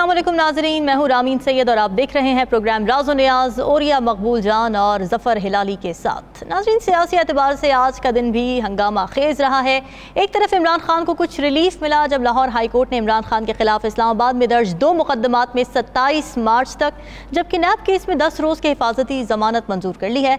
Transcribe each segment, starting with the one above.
अस्सलाम वालेकुम नाज़रीन, मैं हूँ रामीन सैयद और आप देख रहे हैं प्रोग्राम राज़ो नियाज़ ओरिया मकबूल जान और ज़फ़र हिलाली के साथ। नाज़रीन, सियासी एतबार से आज का दिन भी हंगामा खेज़ रहा है। एक तरफ इमरान खान को कुछ रिलीफ मिला जब लाहौर हाई कोर्ट ने इमरान खान के खिलाफ इस्लामाबाद में दर्ज 2 मुकदमात में 27 मार्च तक जबकि नैब केस में 10 रोज़ की हिफाजती ज़मानत मंजूर कर ली है।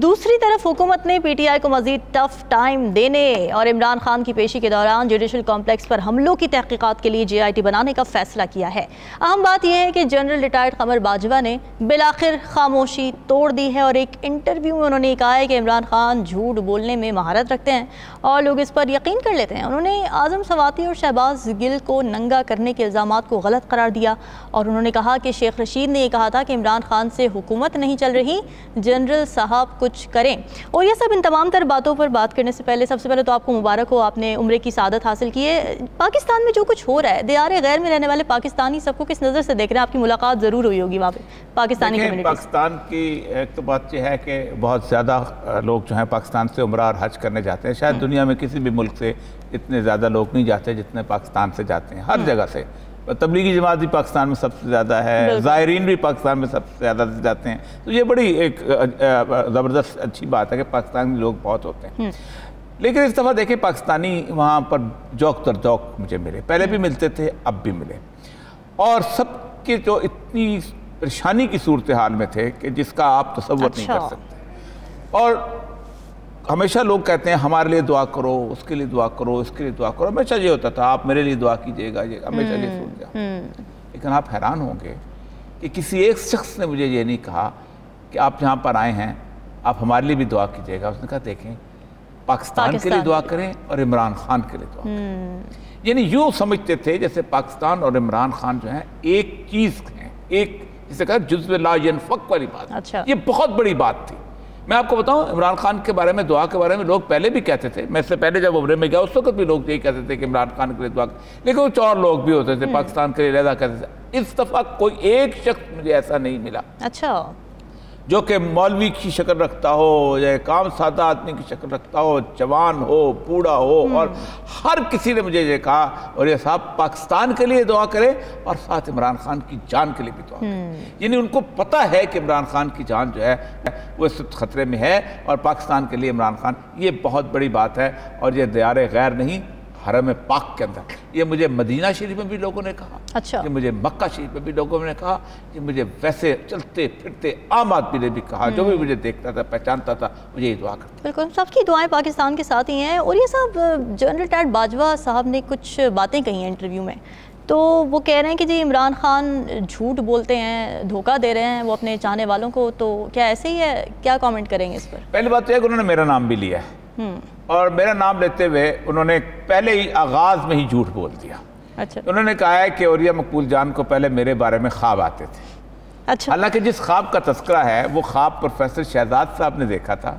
दूसरी तरफ हुकूमत ने PTI को मज़ीद टफ टाइम देने और इमरान खान की पेशी के दौरान जुडिशल कॉम्प्लेक्स पर हमलों की तहकीकात के लिए JIT बनाने का फैसला किया है। अहम बात यह है कि जनरल रिटायर्ड कमर बाजवा ने बिलाखिर खामोशी तोड़ दी है और एक इंटरव्यू में उन्होंने कहा है कि इमरान खान झूठ बोलने में महारत रखते हैं और लोग इस पर यकीन कर लेते हैं। उन्होंने आजम सवाती और शहबाज गिल को नंगा करने के इल्ज़ामात को गलत करार दिया और उन्होंने कहा कि शेख रशीद ने यह कहा था कि इमरान खान से हुकूमत नहीं चल रही, जनरल साहब कुछ करें। और यह सब इन तमाम तर बातों पर बात करने से पहले सबसे पहले तो आपको मुबारक हो, आपने उम्रे की सादत हासिल की है। पाकिस्तान में जो कुछ हो रहा है, दियारे गैर में रहने वाले पाकिस्तानी सबको किस नज़र से देख रहे हैं? आपकी मुलाकात ज़रूर हुई होगी वहाँ पे पाकिस्तानी कम्युनिटी। पाकिस्तान की एक तो बात यह है कि बहुत ज़्यादा लोग जो हैं पाकिस्तान से उम्रा और हज करने जाते हैं। शायद दुनिया में किसी भी मुल्क से इतने ज़्यादा लोग नहीं जाते जितने पाकिस्तान से जाते हैं, हर जगह से। तबलीगी जमात भी पाकिस्तान में सबसे ज़्यादा है, ज़ायरीन भी पाकिस्तान में सबसे ज़्यादा जाते हैं। तो ये बड़ी एक ज़बरदस्त अच्छी बात है कि पाकिस्तान में लोग बहुत होते हैं। लेकिन इस दफ़ा देखिए, पाकिस्तानी वहाँ पर जौक तर जौक मुझे मिले, पहले भी मिलते थे, अब भी मिले, और सबके जो इतनी परेशानी की सूरत हाल में थे कि जिसका आप तसव्वुर नहीं कर सकते। और हमेशा लोग कहते हैं हमारे लिए दुआ करो, उसके लिए दुआ करो, इसके लिए दुआ करो। हमेशा ये होता था आप मेरे लिए दुआ कीजिएगा, ये हमेशा ये सुन गया। लेकिन आप हैरान होंगे कि किसी एक शख्स ने मुझे ये नहीं कहा कि आप यहाँ पर आए हैं, आप हमारे लिए भी दुआ कीजिएगा। उसने कहा देखें, पाकिस्तान के लिए दुआ करें और इमरान खान के लिए दुआ करें। यानी यूँ समझते थे जैसे पाकिस्तान और इमरान खान जो है एक चीज़ हैं, एक जिसे कहा जुज़्व ला यनफ़क वाली बात। अच्छा। ये बहुत बड़ी बात थी। मैं आपको बताऊं, इमरान खान के बारे में, दुआ के बारे में लोग पहले भी कहते थे। मैं इससे पहले जब उम्रे में गया उस वक्त भी लोग यही कहते थे कि इमरान खान के लिए दुआ, लेकिन कुछ और लोग भी होते थे पाकिस्तान के लिए लहदा कहते थे। इस दफ़ा कोई एक शख्स मुझे ऐसा नहीं मिला अच्छा जो कि मौलवी की शक्ल रखता हो या काम सादा आदमी की शक्ल रखता हो, जवान हो, बूढ़ा हो, और हर किसी ने मुझे ये कहा और ये साहब पाकिस्तान के लिए दुआ करें और साथ इमरान खान की जान के लिए भी दुआ करें। यानी उनको पता है कि इमरान खान की जान जो है वो इस वक्त ख़तरे में है और पाकिस्तान के लिए इमरान खान, ये बहुत बड़ी बात है। और ये दियारे गैर नहीं, हरम पाक के अंदर। ये मुझे मदीना शरीफ में भी लोगों ने कहा, अच्छा। ये मुझे मक्का शरीफ में भी लोगों ने कहा, ये मुझे वैसे चलते फिरते आम आदमी ने भी कहा, जो भी मुझे देखता था, पहचानता था, मुझे ये दुआ करता। बिल्कुल, सबकी दुआएं पाकिस्तान के साथ ही हैं। और ये साहब, जनरल रिटायर्ड बाजवा साहब ने कुछ बातें कही हैं इंटरव्यू में, तो वो कह रहे हैं कि जी इमरान खान झूठ बोलते हैं, धोखा दे रहे हैं वो अपने चाहने वालों को। तो क्या ऐसे ही है? क्या कमेंट करेंगे इस पर? पहली बात तो है कि उन्होंने मेरा नाम भी लिया है और मेरा नाम लेते हुए उन्होंने पहले ही आगाज में ही झूठ बोल दिया। अच्छा। उन्होंने कहा है कि ओरिया मकबूल जान को पहले मेरे बारे में ख्वाब आते थे। अच्छा। हालांकि जिस ख्वाब का तस्करा है वो ख्वाब प्रोफेसर शहजाद साहब ने देखा था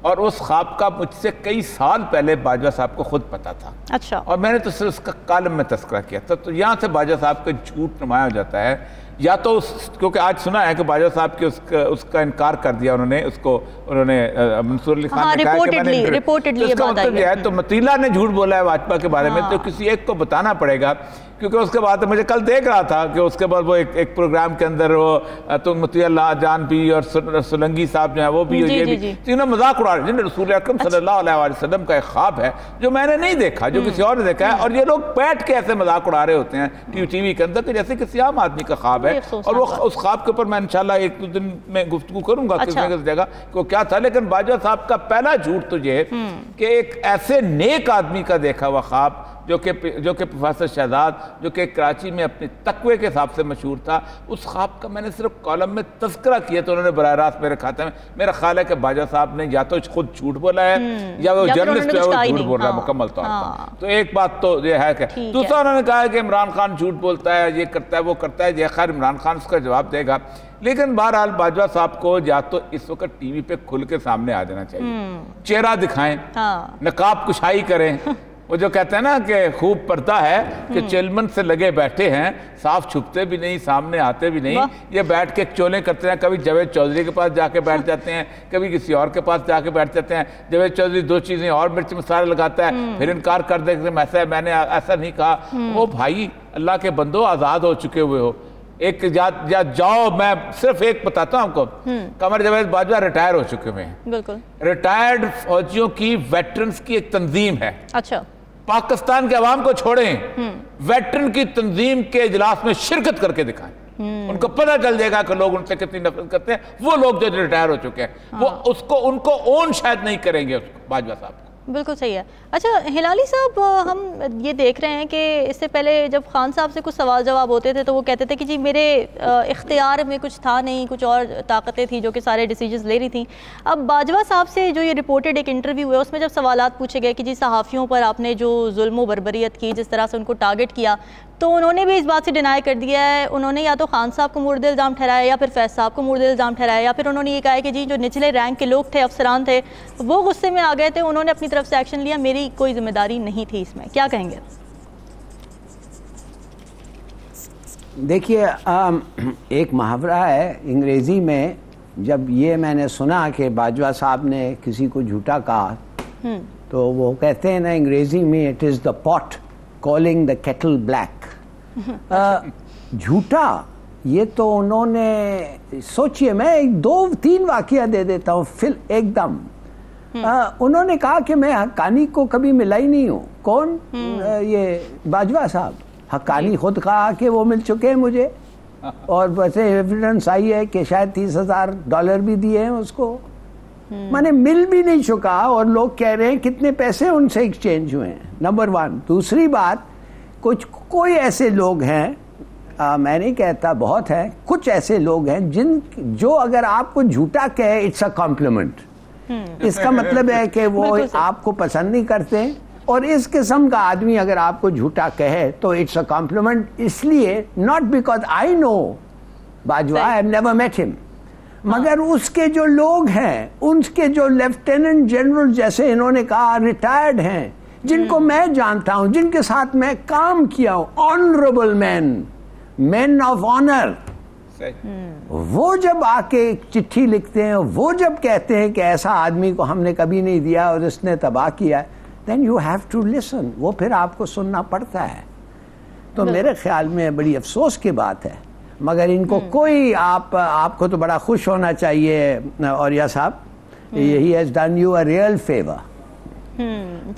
और उस ख्वाब का मुझसे कई साल पहले बाजवा साहब को खुद पता था। अच्छा। और मैंने तो सिर्फ उसका कॉलम में तस्करा किया था। तो यहाँ से बाजवा साहब का झूठ नुमाया हो जाता है, या तो क्योंकि आज सुना है कि बाजवा साहब के उसका इनकार कर दिया उन्होंने, उन्होंने मंसूर अली खान ने कहा कि मैंने रिपोर्टेडली, इसका मतलब यह है तो मतीला ने झूठ बोला है वाजपेयी के बारे में, तो किसी एक को बताना पड़ेगा। क्योंकि उसके बाद मुझे कल देख रहा था कि उसके बाद वो एक प्रोग्राम के अंदर वो तो मतीला जान भी और सोलंगी साहब जो है वो भी, ये भी तीनों मजाक उड़ा रहे हैं। रसूल अकरम सल्लल्लाहु अलैहि वसल्लम का एक ख्वाब है जो मैंने नहीं देखा, जो किसी और ने देखा है, और ये लोग बैठ के ऐसे मजाक उड़ा रहे होते हैं टीवी के अंदर कि जैसे किसी आम आदमी का ख्वाब है। और वो उस ख्वाब के ऊपर मैं इंशाल्लाह 1-2 दिन में गुफ्तगू करूंगा किसी न किसी जगह कि वो क्या था। लेकिन बाजवा साहब का पहला झूठ तो ये कि एक ऐसे नेक आदमी का देखा हुआ ख्वाब जो कि प्रोफेसर शहजाद, जो कि कराची में अपने तकवे के हिसाब से मशहूर था, उस ख्वाब का मैंने सिर्फ कॉलम में तस्करा किया तो उन्होंने बराह रास्त मेरे खाते में। मेरा ख्याल है कि बाजवा साहब ने या तो खुद झूठ बोला है या वो जर्नलिस्ट है वो झूठ बोल रहा है मुकम्मल तौर पर। तो एक बात तो ये है कि दूसरा उन्होंने कहा कि इमरान खान झूठ बोलता है, ये करता है, वो करता है। ये खैर इमरान खान उसका जवाब देगा, लेकिन बहरहाल बाजवा साहब को या तो इस वक्त टीवी पे खुल के सामने आ जाना चाहिए, चेहरा दिखाएं, नकाब कुशाई करें, वो जो कहते हैं ना कि खूब पर्दा है कि चिलमन से लगे बैठे हैं, साफ छुपते भी नहीं, सामने आते भी नहीं, ये बैठ के चोले करते हैं। कभी जावेद चौधरी के पास जाके बैठ जाते हैं, कभी किसी और के पास जाके बैठ जाते हैं। जावेद चौधरी 2 चीज़ें और मिर्च मसाला लगाता है, फिर इनकार कर देते हैं, ऐसा है, मैंने ऐसा नहीं कहा। वो भाई अल्लाह के बंदो, आज़ाद हो चुके हुए हो, एक या जाओ। मैं सिर्फ एक बताता हूं आपको, कमर जावेद बाजवा रिटायर हो चुके हुए हैं। बिल्कुल। रिटायर्ड फौजियों की, वेटरन्स की एक तंजीम है। अच्छा। पाकिस्तान के अवाम को छोड़ें, वेटरन की तंजीम के इजलास में शिरकत करके दिखाएं, उनको पता चल जाएगा कि लोग उनसे कितनी नफरत करते हैं। वो लोग जो रिटायर हो चुके हैं, वो उसको उनको ओन शायद नहीं करेंगे, उसको बाजवा साहब। बिल्कुल सही है। अच्छा हिलाली साहब, हम ये देख रहे हैं कि इससे पहले जब खान साहब से कुछ सवाल जवाब होते थे तो वो कहते थे कि जी मेरे इख्तियार में कुछ था नहीं, कुछ और ताकतें थी जो कि सारे डिसीजंस ले रही थी। अब बाजवा साहब से जो ये रिपोर्टेड एक इंटरव्यू है, उसमें जब सवालात पूछे गए कि जी सहाफ़ियों पर आपने जो जुल्म व बर्बरियत की, जिस तरह से उनको टारगेट किया, तो उन्होंने भी इस बात से डिनाई कर दिया है। उन्होंने या तो खान साहब को मुर्द इल्ज़ाम ठहराया, या फिर फैज़ साहब को मुर्द इल्ज़ाम ठहराया, या फिर उन्होंने ये कहा है कि जी जो निचले रैंक के लोग थे, अफसरान थे, वो गुस्से में आ गए थे, उन्होंने अपनी तरफ से एक्शन लिया, मेरी कोई जिम्मेदारी नहीं थी इसमें। क्या कहेंगे? देखिए, एक मुहावरा है अंग्रेज़ी में, जब ये मैंने सुना कि बाजवा साहब ने किसी को झूठा कहा, तो वो कहते हैं ना अंग्रेज़ी में, it is the pot calling the kettle black. झूठा, ये तो उन्होंने, सोचिए, मैं 2-3 वाक़या दे देता हूँ फिर एकदम। उन्होंने कहा कि मैं हक्कानी को कभी मिला ही नहीं हूँ। कौन? ये बाजवा साहब। हक्कानी खुद कहा कि वो मिल चुके हैं मुझे, और वैसे एविडेंस आई है कि शायद $30,000 भी दिए हैं उसको। मैंने मिल भी नहीं चुका, और लोग कह रहे हैं कितने पैसे उनसे एक्सचेंज हुए हैं। नंबर 1। दूसरी बात, कोई ऐसे लोग हैं, मैं नहीं कहता बहुत हैं, कुछ ऐसे लोग हैं जो अगर आपको झूठा कहे, इट्स अ कॉम्प्लीमेंट। इसका मतलब है कि वो आपको पसंद नहीं करते, और इस किस्म का आदमी अगर आपको झूठा कहे तो इट्स अ कॉम्प्लीमेंट। इसलिए not because I know Bajwa, I have never met him, मगर उसके जो लोग हैं, उनके जो लेफ्टिनेंट जनरल जैसे इन्होंने कहा रिटायर्ड हैं, जिनको मैं जानता हूं, जिनके साथ मैं काम किया हूं, ऑनरेबल मैन ऑफ ऑनर, वो जब आके चिट्ठी लिखते हैं, वो जब कहते हैं कि ऐसा आदमी को हमने कभी नहीं दिया और इसने तबाह किया, then you have to listen. वो फिर आपको सुनना पड़ता है। तो मेरे ख्याल में बड़ी अफसोस की बात है, मगर इनको कोई, आपको तो बड़ा खुश होना चाहिए औरिया साहब, he has done you a real favour.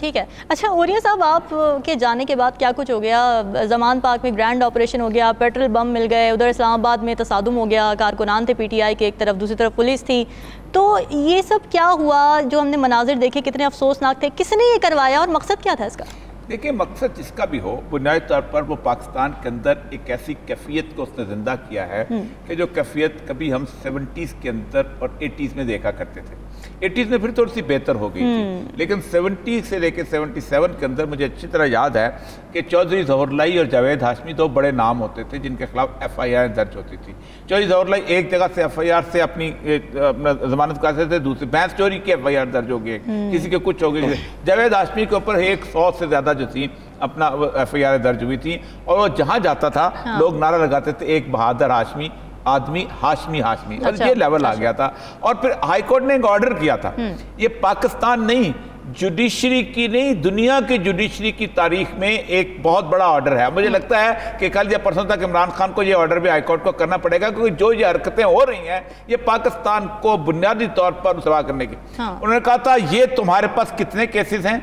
ठीक है। अच्छा औरिया साहब, आप के जाने के बाद क्या कुछ हो गया? जमान पार्क में ग्रैंड ऑपरेशन हो गया, पेट्रोल बम मिल गए, उधर इस्लामाबाद में तसादुम हो गया, कारकुनान थे पीटीआई के एक तरफ, दूसरी तरफ पुलिस थी। तो ये सब क्या हुआ? जो हमने मनाजिर देखे कितने अफसोसनाक थे। किसने ये करवाया और मकसद क्या था इसका? देखिए, मकसद जिसका भी हो, बुनियादी तौर पर वो पाकिस्तान के अंदर एक ऐसी कैफियत को उसने जिंदा किया है कि जो कैफियत कभी हम 70s के अंदर और 80s में देखा करते थे। 80s में फिर थोड़ी सी बेहतर हो गई थी, लेकिन 70 से लेकर 77 के अंदर मुझे अच्छी तरह याद है कि चौधरी ज़फ़रलाई और जावेद हाशमी 2 बड़े नाम होते थे जिनके खिलाफ FIR दर्ज होती थी। चौधरी ज़फ़रलाई एक जगह से FIR से अपनी जमानत कराते थे, दूसरी भैंस चोरी की FIR दर्ज हो गई, किसी के कुछ हो गए। जावेद हाशमी के ऊपर 100 से ज़्यादा जो थी अपना FIR दर्ज हुई थी, और वो जहाँ जाता था लोग नारा लगाते थे, एक बहादुर हाशमी आदमी, हाशमी हाशमी। और ये लेवल आ गया था। और फिर हाई कोर्ट ने एक ऑर्डर किया था, ये पाकिस्तान नहीं, जुडिशरी की नहीं, दुनिया की जुडिशरी की तारीख में एक बहुत बड़ा ऑर्डर है। मुझे लगता है कि कल या परसों तक इमरान खान को ये ऑर्डर भी हाई कोर्ट को करना पड़ेगा, क्योंकि जो ये हरकतें हो रही हैं ये पाकिस्तान को बुनियादी तौर पर रुसवा करने की। उन्होंने कहा था ये तुम्हारे पास कितने केसेस हैं,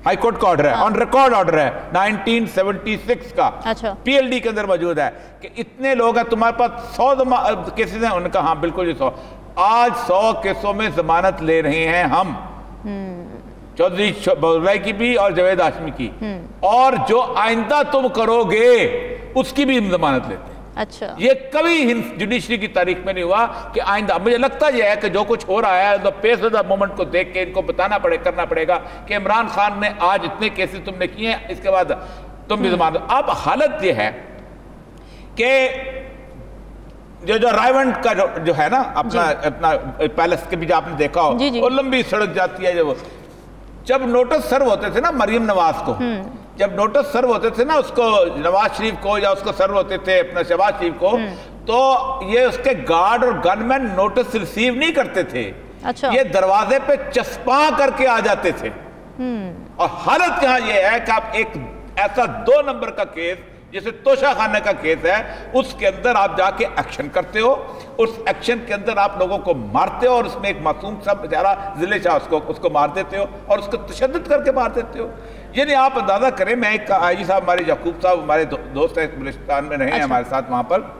हाई कोर्ट का ऑर्डर है, ऑन रिकॉर्ड ऑर्डर है 1976 का, PLD के अंदर मौजूद है कि इतने लोग हैं, तुम्हारे पास 100 केसेस हैं। उनका हाँ बिल्कुल ये 100। आज 100 केसों में जमानत ले रहे हैं हम, चौधरी ज़फ़रलाई की भी और जावेद हाशमी की, और जो आइंदा तुम करोगे उसकी भी जमानत लेते हैं। अच्छा, ये कभी जुडिशरी की तारीख में नहीं हुआ कि आइंदा। मुझे लगता यह है कि जो कुछ हो रहा है, the pace of the moment को देख के इनको बताना करना पड़ेगा कि इमरान खान ने आज इतने केसेस तुमने किए हैं, इसके बाद तुम भी जमानत। अब हालत यह है कि जो रायवंड का जो है ना अपना पैलेस के भी आपने देखा हो, वो लंबी सड़क जाती है, जब जब नोटिस सर्व होते थे ना मरियम नवाज को, जब नोटिस सर्व होते थे ना उसको, नवाज शरीफ को, या उसको सर्व होते थे अपना शहबाज शरीफ को, तो ये उसके गार्ड और गनमैन नोटिस रिसीव नहीं करते थे। अच्छा। ये दरवाजे पे चस्पा करके आ जाते थे। और हालत यहाँ ये है कि आप एक ऐसा 2 नंबर का केस जैसे तोशा खाने का केस है, उसके अंदर आप जाके एक्शन करते हो, उस एक्शन के अंदर आप लोगों को मारते हो, और उसमें एक मासूम सा बेचारा जिले शाह उसको मार देते हो, और उसको तशद्दुद करके मार देते हो। यानी आप अंदाजा करें, मैं एक आईजी साहब हमारे याकूब साहब हमारे दोस्त हैं, बलूचिस्तान में रहे हैं हमारे साथ वहाँ पर,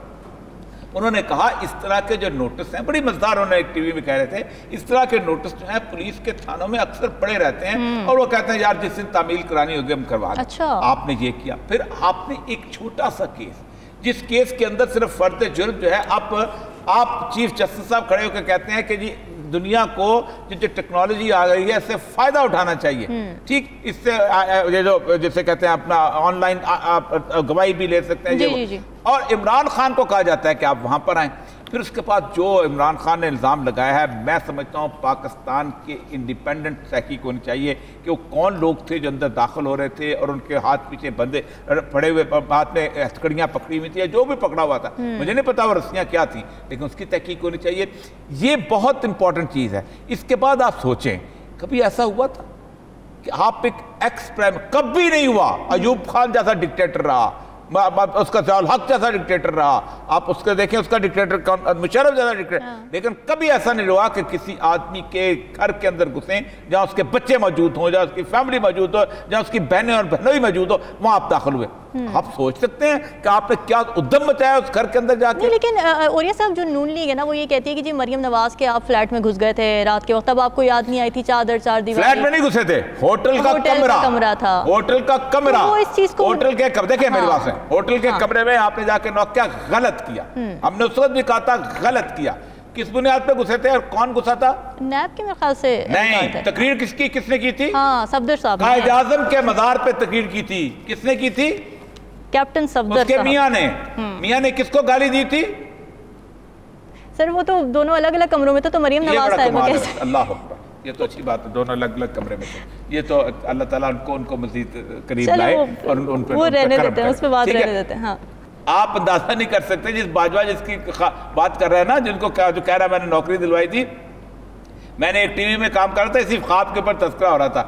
उन्होंने कहा इस तरह के जो नोटिस हैं, बड़ी मजेदार, उन्होंने एक टीवी में कह रहे थे, इस तरह के नोटिस जो है पुलिस के थानों में अक्सर पड़े रहते हैं, और वो कहते हैं यार जिस दिन तामील करानी होगी हम करवा दें। अच्छा। आपने ये किया। फिर आपने एक छोटा सा केस, जिस केस के अंदर सिर्फ फर्द जुर्म जो है, आप चीफ जस्टिस साहब खड़े होकर कहते हैं कि जी दुनिया को जो टेक्नोलॉजी आ गई है इससे फायदा उठाना चाहिए, ठीक, इससे ये जो जैसे कहते हैं अपना ऑनलाइन आप गवाही भी ले सकते हैं। जी। और इमरान खान को कहा जाता है कि आप वहां पर आए। फिर उसके बाद जो इमरान खान ने इल्ज़ाम लगाया है, मैं समझता हूँ पाकिस्तान के इंडिपेंडेंट तहकीक होनी चाहिए कि वो कौन लोग थे जो अंदर दाखिल हो रहे थे, और उनके हाथ पीछे बंदे पड़े हुए, हाथ में हथकड़ियाँ पकड़ी हुई थी, जो भी पकड़ा हुआ था, मुझे नहीं पता वो रस्सियाँ क्या थी, लेकिन उसकी तहकीक होनी चाहिए। ये बहुत इंपॉर्टेंट चीज़ है। इसके बाद आप सोचें, कभी ऐसा हुआ था कि आप एक एक्स प्राइम, कभी नहीं हुआ, अयूब खान जैसा डिक्टेटर रहा, उसका ज़ियाउल हक जैसा डिक्टेटर रहा, आप उसको देखें, उसका डिक्टेटर मुशर्रफ जैसा डिक्टेटर, लेकिन कभी ऐसा नहीं हुआ कि किसी आदमी के घर के अंदर घुसें जहां उसके बच्चे मौजूद हों, जहां उसकी फैमिली मौजूद हो, जहां उसकी बहनें और बहनों भी मौजूद हो, वहां आप दाखिल हुए। आप सोच सकते हैं कि आपने क्या उद्यम मचाया उस घर के अंदर जाके। लेकिन औरिया साहब, जो नून लीग है ना, वो ये कहती है कि जी मरियम नवाज के आप फ्लैट में घुस गए थे रात के वक्त, तब आपको याद नहीं आई थी चादर चार दीवार? फ्लैट में नहीं घुसे थे, होटल का कमरा था, होटल का कमरा, तो इस चीज को होटल के कमरे, देखिए मेरे पास है, होटल के कमरे में आपने जाके नॉक किया, गलत किया। हमने उस वक्त भी कहा था गलत किया। किस बुनियाद पे घुसे थे और कौन घुसा था? नैब के मेरे ख्याल से नहीं, तकरीर किसने की थी? हाँ, सफदर साहब। कायद आज़म के मज़ार पे तकरीर की थी। किसने की थी? कैप्टन सफदर उसके मियां ने किसको गाली दी थी? सर वो तो दोनों अलग अलग कमरों में तो मरियम नवाज साहिबा कैसे? अल्लाह अकबर, ये तो अच्छी बात है, दोनों अलग अलग कमरे में थे। ये तो अल्लाह ताला उनको मजीद करीब लाए और उन पे वो रहने देते हैं, उस पे बात रहने देते हैं। हाँ, आप अंदाजा नहीं कर सकते, जिस बाजवा जिसकी बात कर रहे हैं ना, जिनको जो कह रहा है मैंने नौकरी दिलवाई थी, मैंने एक टीवी में काम कर रहा था, इसी ख्वाब के ऊपर तस्करा हो रहा था,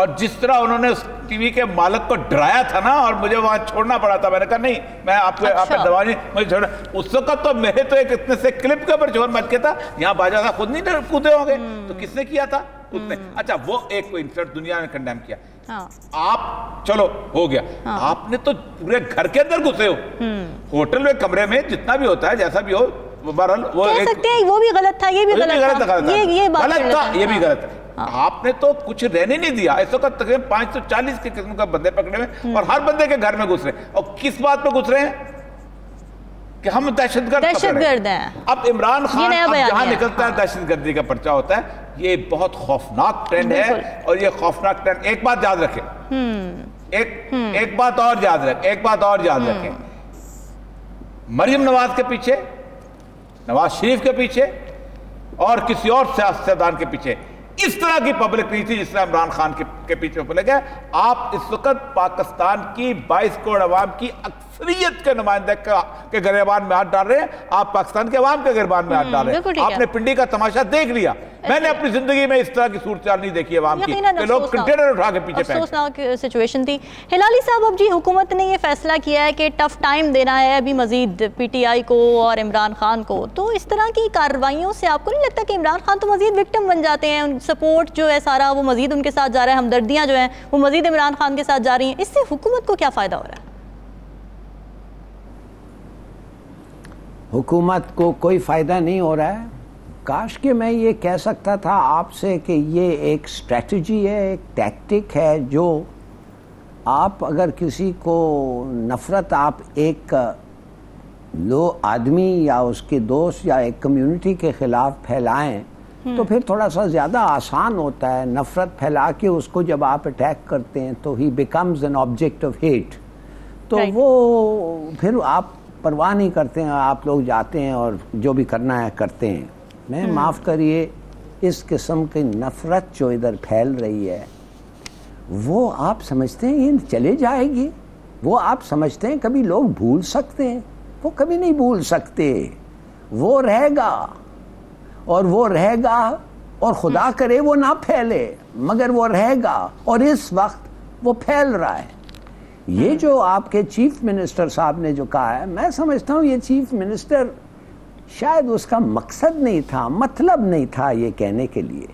और जिस तरह उन्होंने उस टीवी के मालिक को डराया था ना, और मुझे वहां छोड़ना पड़ा था, मैंने कहा नहीं मैं आपको आप दवा नहीं, मुझे छोड़ना। उस वक्त तो मेरे तो एक इतने से क्लिप के ऊपर जोर मच गया था, यहाँ बाजा था खुद नहीं कूदे होंगे, तो किसने किया था? उसने। अच्छा, वो एक इंसिडेंट दुनिया ने कंडेम किया। हाँ। आप चलो हो गया। हाँ। आपने तो पूरे घर के अंदर घुसे हो, होटल में कमरे में, जितना भी होता है जैसा भी हो, बहरहाल वो कह सकते हैं वो भी गलत था, ये भी गलत था, ये गलत था, ये भी गलत है। आपने तो कुछ रहने नहीं दिया। इस वक्त तकरीबन 540 के किस्म का बंदे पकड़े हुए, और हर बंदे के घर में घुस रहे हैं, और किस बात पे घुस रहे हैं कि हम दहशतगर्द हैं। अब इमरान खान जहां निकलता है दहशतगर्दी का पर्चा होता है। ये बहुत खौफनाक ट्रेंड है, और ये खौफनाक ट्रेंड, एक बात याद रखें, एक बात और याद रखें, मरियम नवाज के पीछे, नवाज शरीफ के पीछे, और किसी और सियासतदान के पीछे इस तरह की पब्लिक नहीं थी जिस तरह इमरान खान के पीछे पब्लिक है। आप इस वक्त पाकिस्तान की 22 करोड़ अवाम की अक्सरियत के नुमाइंदे के गिरबान में हाथ डाल रहे हैं। आप पाकिस्तान के अवाम के गिरबान में हाथ डाल रहे हैं। आपने पिंडी का तमाशा देख लिया। मैंने अपनी जिंदगी में इस तरह की सूरत नहीं देखी अवाम की कि लोग कंटेनर उठा के पीछे। अफसोसनाक सिचुएशन थी। हिलाली साहब, अब जी हुकूमत ने ये फैसला किया है कि टफ टाइम देना है अभी मजीद PTI को और इमरान खान को, तो इस तरह की कार्रवाइयों से आपको नहीं लगता कि इमरान खान तो मजीद विक्टिम बन जाते हैं? सपोर्ट जो है सारा वो मजीद उनके साथ जा रहा है, हमदर्दियां जो हैं वो मजीद इमरान खान के साथ जा रही हैं, इससे हुकूमत को क्या फ़ायदा हो रहा है? हुकूमत को कोई फ़ायदा नहीं हो रहा है। काश कि मैं ये कह सकता था आपसे कि ये एक स्ट्रेटजी है, एक टैक्टिक है, जो आप अगर किसी को नफ़रत आप एक लो आदमी या उसके दोस्त या एक कम्युनिटी के ख़िलाफ़ फैलाएं तो फिर थोड़ा सा ज़्यादा आसान होता है। नफ़रत फैला के उसको जब आप अटैक करते हैं तो ही becomes an object of hate, तो वो फिर आप परवाह नहीं करते हैं, आप लोग जाते हैं और जो भी करना है करते हैं। मैं माफ़ करिए, इस किस्म की नफ़रत जो इधर फैल रही है वो आप समझते हैं ये चले जाएगी? वो आप समझते हैं कभी लोग भूल सकते हैं? वो कभी नहीं भूल सकते। वो रहेगा और वो रहेगा, और खुदा करे वो ना फैले, मगर वो रहेगा, और इस वक्त वो फैल रहा है। ये जो आपके चीफ मिनिस्टर साहब ने जो कहा है, मैं समझता हूँ ये चीफ मिनिस्टर शायद उसका मकसद नहीं था, मतलब नहीं था ये कहने के लिए,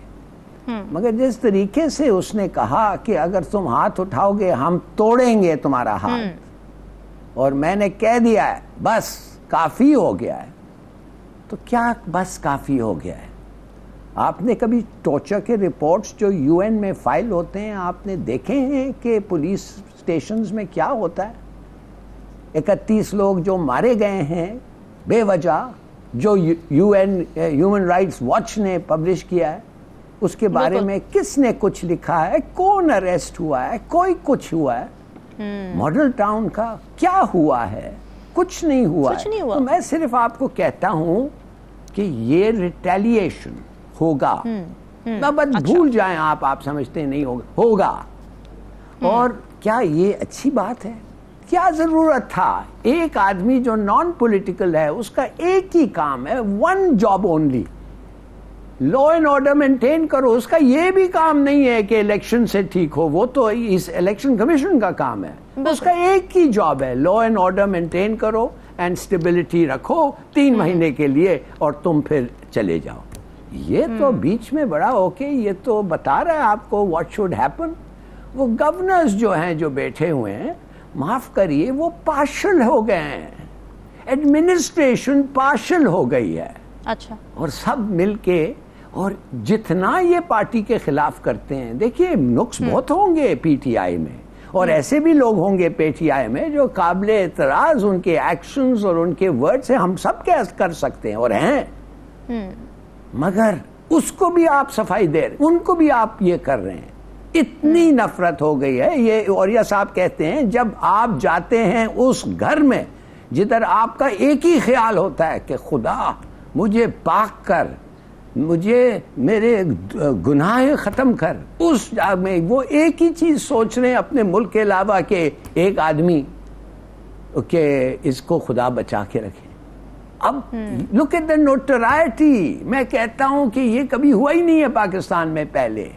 मगर जिस तरीके से उसने कहा कि अगर तुम हाथ उठाओगे हम तोड़ेंगे तुम्हारा हाथ, और मैंने कह दिया है बस काफी हो गया है, तो क्या बस काफी हो गया है? आपने कभी टॉर्चर के रिपोर्ट्स जो यूएन में फाइल होते हैं आपने देखे हैं कि पुलिस स्टेशंस में क्या होता है? 31 लोग जो मारे गए हैं बेवजह, जो यूएन ह्यूमन राइट्स वॉच ने पब्लिश किया है, उसके बारे में किसने कुछ लिखा है? कौन अरेस्ट हुआ है? कोई कुछ हुआ है? मॉडल टाउन का क्या हुआ है? कुछ नहीं हुआ है। तो मैं सिर्फ आपको कहता हूं कि ये रिटेलिएशन होगा, बस भूल जाएं आप समझते नहीं होगा। और क्या ये अच्छी बात है? क्या जरूरत था? एक आदमी जो नॉन पॉलिटिकल है उसका एक ही काम है, one job only, law and order maintain करो। उसका ये भी काम नहीं है कि इलेक्शन से ठीक हो, वो तो इस इलेक्शन कमीशन का काम है। उसका एक ही जॉब है, लॉ एंड ऑर्डर मेंटेन करो एंड स्टेबिलिटी रखो 3 महीने के लिए, और तुम फिर चले जाओ। ये तो बीच में बड़ा ओके, ये तो बता रहा है आपको व्हाट शुड हैपन। वो गवर्नर्स जो हैं जो बैठे हुए हैं, माफ करिए, वो पार्शल हो गए हैं, एडमिनिस्ट्रेशन पार्शल हो गई है। अच्छा। और सब मिलके, और जितना ये पार्टी के खिलाफ करते हैं, देखिए नुक्स बहुत होंगे पीटीआई में, और ऐसे भी लोग होंगे पीटीआई में जो काबिले एतराज उनके एक्शंस और उनके वर्ड से हम सब क्या कर सकते हैं और हैं, मगर उसको भी आप सफाई दे रहे, उनको भी आप ये कर रहे हैं। इतनी नफरत हो गई है। ये औरिया साहब कहते हैं जब आप जाते हैं उस घर में जिधर आपका एक ही ख्याल होता है कि खुदा मुझे पाक कर, मुझे मेरे गुनाह खत्म कर, उस में वो एक ही चीज सोच रहे हैं अपने मुल्क के अलावा कि एक आदमी के इसको खुदा बचा के रखे। अब लुक एट द नोटोराइटी, मैं कहता हूं कि ये कभी हुआ ही नहीं है पाकिस्तान में पहले,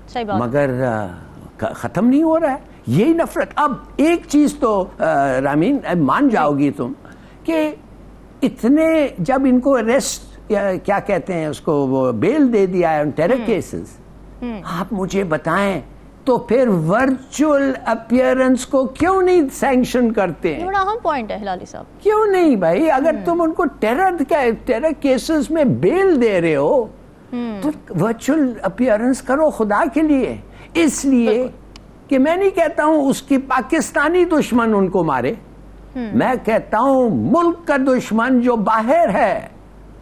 सही बात। मगर खत्म नहीं हो रहा है यही नफरत। अब एक चीज तो रामीन मान जाओगी तुम कि इतने जब इनको अरेस्ट क्या कहते हैं उसको, वो बेल दे दिया है टेरर केसेस, आप मुझे बताएं तो फिर वर्चुअल अपीयरेंस को क्यों नहीं सैंक्शन करते हैं? बड़ा अहम पॉइंट है हिलाली साहब। क्यों नहीं भाई? अगर तुम उनको टेरर केसेस में बेल दे रहे हो तो वर्चुअल अपीयरेंस करो खुदा के लिए। इसलिए कि मैं नहीं कहता हूं उसकी पाकिस्तानी दुश्मन उनको मारे, मैं कहता हूं मुल्क का दुश्मन जो बाहर है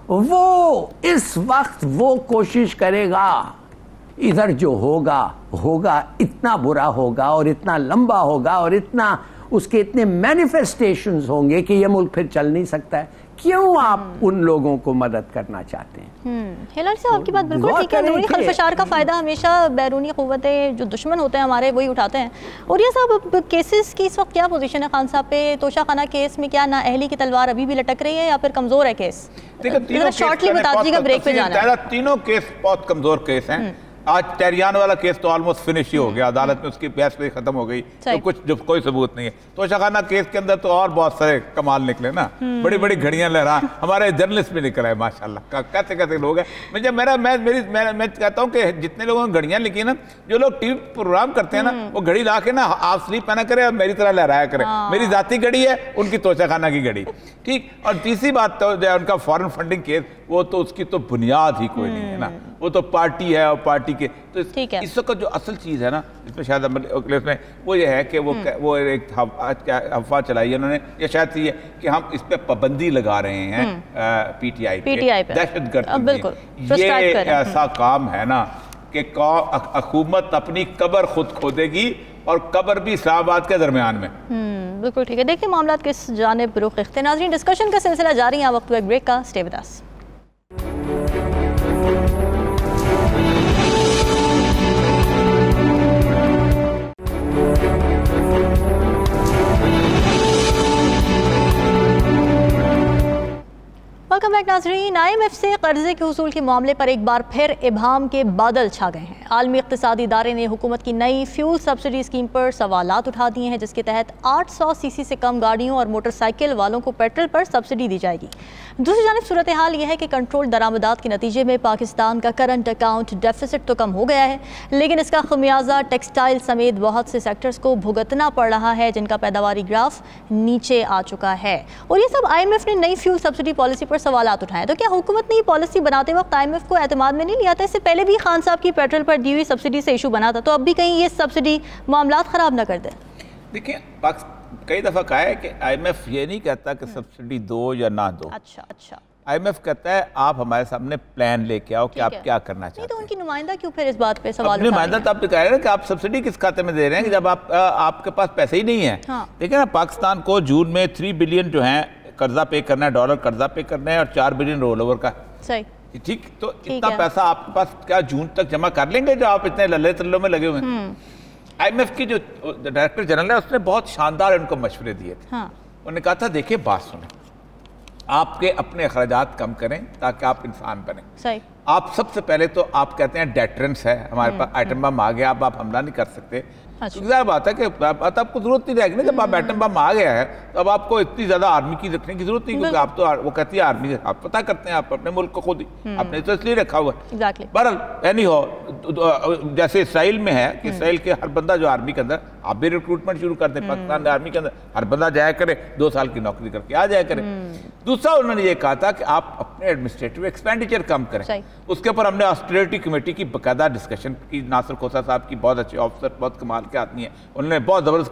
वो इस वक्त वो कोशिश करेगा, इधर जो होगा इतना बुरा होगा और इतना लंबा होगा और इतना उसके इतने मैनिफेस्टेशंस होंगे कि ये मुल्क फिर चल नहीं सकता है। क्यों आप उन लोगों को मदद करना चाहते हैं? हिलाली साहब आपकी बात बिल्कुल ठीक है। अंदरूनी खलफशार का फायदा हमेशा बैरूनी क़ुव्वतें जो दुश्मन होते हैं हमारे वही उठाते हैं। और ये साहब केसेस की इस वक्त क्या पोजीशन है खान साहब पे? तोशा खाना केस में क्या नाअहली की तलवार अभी भी लटक रही है या फिर कमजोर है केस? शॉर्टली बता दीजिएगा, ब्रेक पे जाना है। तीनों केस बहुत कमजोर केस हैं। आज टेरियान वाला केस तो ऑलमोस्ट फिनिश ही हो गया, अदालत में उसकी बहस पे खत्म हो गई, तो कुछ जो कोई सबूत नहीं है। तोशा खाना केस के अंदर तो और बहुत सारे कमाल निकले ना, बड़ी बड़ी घड़ियां लहरा, हमारे जर्नलिस्ट भी निकल आए माशाल्लाह, कैसे कैसे लोग हैं। मुझे मैं कहता हूँ कि जितने लोगों ने घड़ियां लिखी ना, जो लोग टीवी प्रोग्राम करते हैं ना, वो घड़ी ला के ना आप स्लीप पहना करे और मेरी तरह लहराया करे। मेरी जाती घड़ी है, उनकी तोशा खाना की घड़ी, ठीक। और तीसरी बात तो उनका फॉरेन फंडिंग केस, वो तो उसकी तो बुनियाद ही कोई नहीं है ना, वो तो पार्टी है और पार्टी के तो इस वक्त जो असल चीज़ है ना इसमें शायद में वो ये है कि वो एक अफवाह चलाई है उन्होंने, या शायद ये कि हम इस पे पाबंदी लगा रहे हैं पीटीआई पे दहशतगर्द। ये ऐसा काम है ना कि हुकूमत अपनी कब्र खुद खोदेगी और कब्र भी इस्लामाबाद के दरमियान में। बिल्कुल ठीक है। देखिए मामला किस जानिब रुख रखते हैं। नाज़रीन, डिस्कशन का सिलसिला जारी है, वक्त ब्रेक का, स्टे विद अस। बैक नाज़रीन। IMF से कर्जे के हुसूल के मामले पर एक बार फिर इबाहम के बादल छा गए हैं। आलमी इक़्तिसादी इदारे ने हुकूमत की नई फ्यूल सब्सिडी स्कीम पर सवालात उठा दिए हैं, जिसके तहत 800 सीसी से कम गाड़ियों और मोटरसाइकिल वालों को पेट्रोल पर सब्सिडी दी जाएगी। दूसरी जानिब सूरत हाल यह है कि कंट्रोल दरामदात के नतीजे में पाकिस्तान का करंट अकाउंट डेफिसिट तो कम हो गया है, लेकिन इसका खमियाजा टेक्सटाइल समेत बहुत से सेक्टर्स को भुगतना पड़ रहा है, जिनका पैदावारी ग्राफ नीचे आ चुका है। और ये सब IMF ने नई फ्यूल सब्सिडी पॉलिसी पर सवालात उठाए। तो क्या हुकूमत ने पॉलिसी बनाते वक्त IMF को एतमाद में नहीं लिया था? इससे पहले भी खान साहब की पेट्रोल पर दी हुई सब्सिडी से इशू बना था, तो अब भी कहीं ये सब्सिडी मामलात ख़राब ना कर दे? देखिए, कई दफ़ा कहा है कि IMF ये नहीं कहता कि सब्सिडी दो या ना दो। अच्छा। IMF कहता है आप हमारे सामने प्लान लेके आओ कि आप क्या करना चाहते हैं। तो उनकी नुमाइंदा क्यों फिर इस बात पे सवाल उठा नुमाइंदा तो आप कह रहे हैं कि आप सब्सिडी किस खाते में दे रहे हैं कि जब आपके पास पैसे ही नहीं है। देखिए ना, पाकिस्तान को जून में 3 बिलियन जो है कर्जा पे करना है, डॉलर कर्जा पे करना है, और 4 बिलियन रोल ओवर का। सही, ठीक। तो इतना पैसा आपके पास क्या जून तक जमा कर लेंगे जो आप इतने लल्ले तल्लों में लगे हुए हैं? IMF की जो डायरेक्टर जनरल है उसने बहुत शानदार उनको मशवरे दिए थे। उन्होंने कहा था, देखिए बात सुने, आपके अपने अखराजात कम करें ताकि आप इंसान बने। सही। आप सबसे पहले तो आप कहते हैं डेटरेंस है, हमारे पास आइटम बम आ गया, अब आप हमला नहीं कर सकते। ज़ाहिर बात है कि आपको जरूरत नहीं रहेगी ना, जब आप एटम बम आ गया है तो अब आपको इतनी ज्यादा आर्मी की रखने की जरूरत नहीं, क्योंकि आप तो वो कहती है आर्मी आप पता करते हैं, आप अपने मुल्क को खुद ही आपने तो इसलिए रखा हुआ है। बहरहाल एनी हो, जैसे इसराइल में है कि इसराइल के हर बंदा जो आर्मी के अंदर, आप भी रिक्रूटमेंट शुरू कर दें पाकिस्तान आर्मी के अंदर, हर बंदा जाया करे, 2 साल की नौकरी करके आ जाया करे। दूसरा उन्होंने ये कहा था कि आप अपने एडमिनिस्ट्रेटिव एक्सपेंडिचर कम करें। उसके ऊपर हमने ऑस्टेरिटी कमेटी की बाकायदा डिस्कशन की। नासिर खोसा साहब की बहुत अच्छे ऑफिसर, बहुत कमाल के आदमी है, उन्होंने बहुत जबरदस्त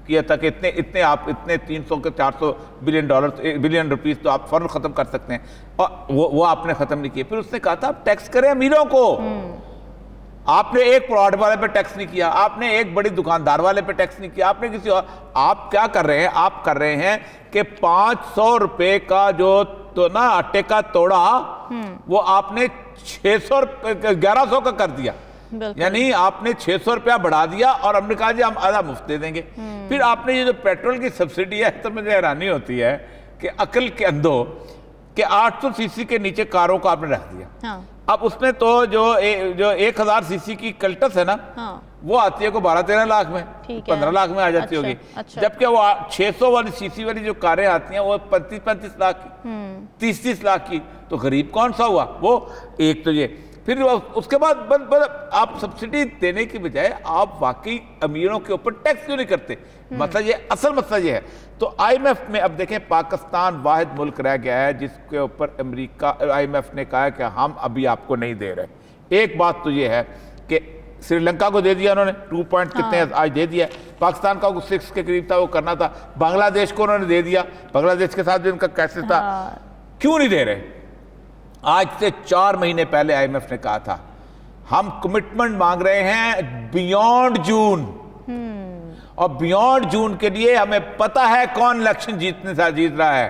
किया था कि इतने 300 के 400 बिलियन रुपीस तो आप फौरन खत्म कर सकते हैं, और वो आपने खत्म नहीं किए। फिर उसने कहा था आप टैक्स करें अमीरों को। आपने एक प्लॉट वाले पे टैक्स नहीं किया, आपने एक बड़ी दुकानदार वाले पे टैक्स नहीं किया, आपने किसी और, आप क्या कर रहे हैं? आप कर रहे हैं कि 500 रुपए का जो तो ना आटे का तोड़ा, वो आपने 1100 का कर दिया, यानी आपने 600 रुपया बढ़ा दिया, और हमने कहा जी हम आधा मुफ्त दे देंगे। फिर आपने ये जो पेट्रोल की सब्सिडी है, तो मुझे हैरानी होती है कि अकल के अंधो कि 800 सीसी के नीचे कारों को आपने रख दिया। अब उसमें तो जो 1000 सीसी की कल्टस है ना, वो आती है को 12-13 लाख में, 15 लाख में आ जाती होगी। जबकि वो 600 वाली सीसी वाली जो कारें आती हैं वो 35-35 लाख की, 30-30 लाख की। तो गरीब कौन सा हुआ? वो एक तो ये। फिर उसके बाद आप सब्सिडी देने की बजाय आप वाकई अमीरों के ऊपर टैक्स क्यों नहीं करते? मतलब ये असल मसला ये है। तो IMF में अब देखें, पाकिस्तान वाहिद मुल्क रह गया है जिसके ऊपर अमेरिका, IMF ने कहा है कि हम अभी आपको नहीं दे रहे। एक बात तो ये है कि श्रीलंका को दे दिया उन्होंने, 2 पॉइंट कितने आज दे दिया। पाकिस्तान का 6 के करीब था, वो करना था। बांग्लादेश को उन्होंने दे दिया, बांग्लादेश के साथ भी उनका कैसे था। क्यों नहीं दे रहे? आज से 4 महीने पहले IMF ने कहा था हम कमिटमेंट मांग रहे हैं बियॉन्ड जून, और बियॉन्ड जून के लिए हमें पता है कौन इलेक्शन जीत रहा है।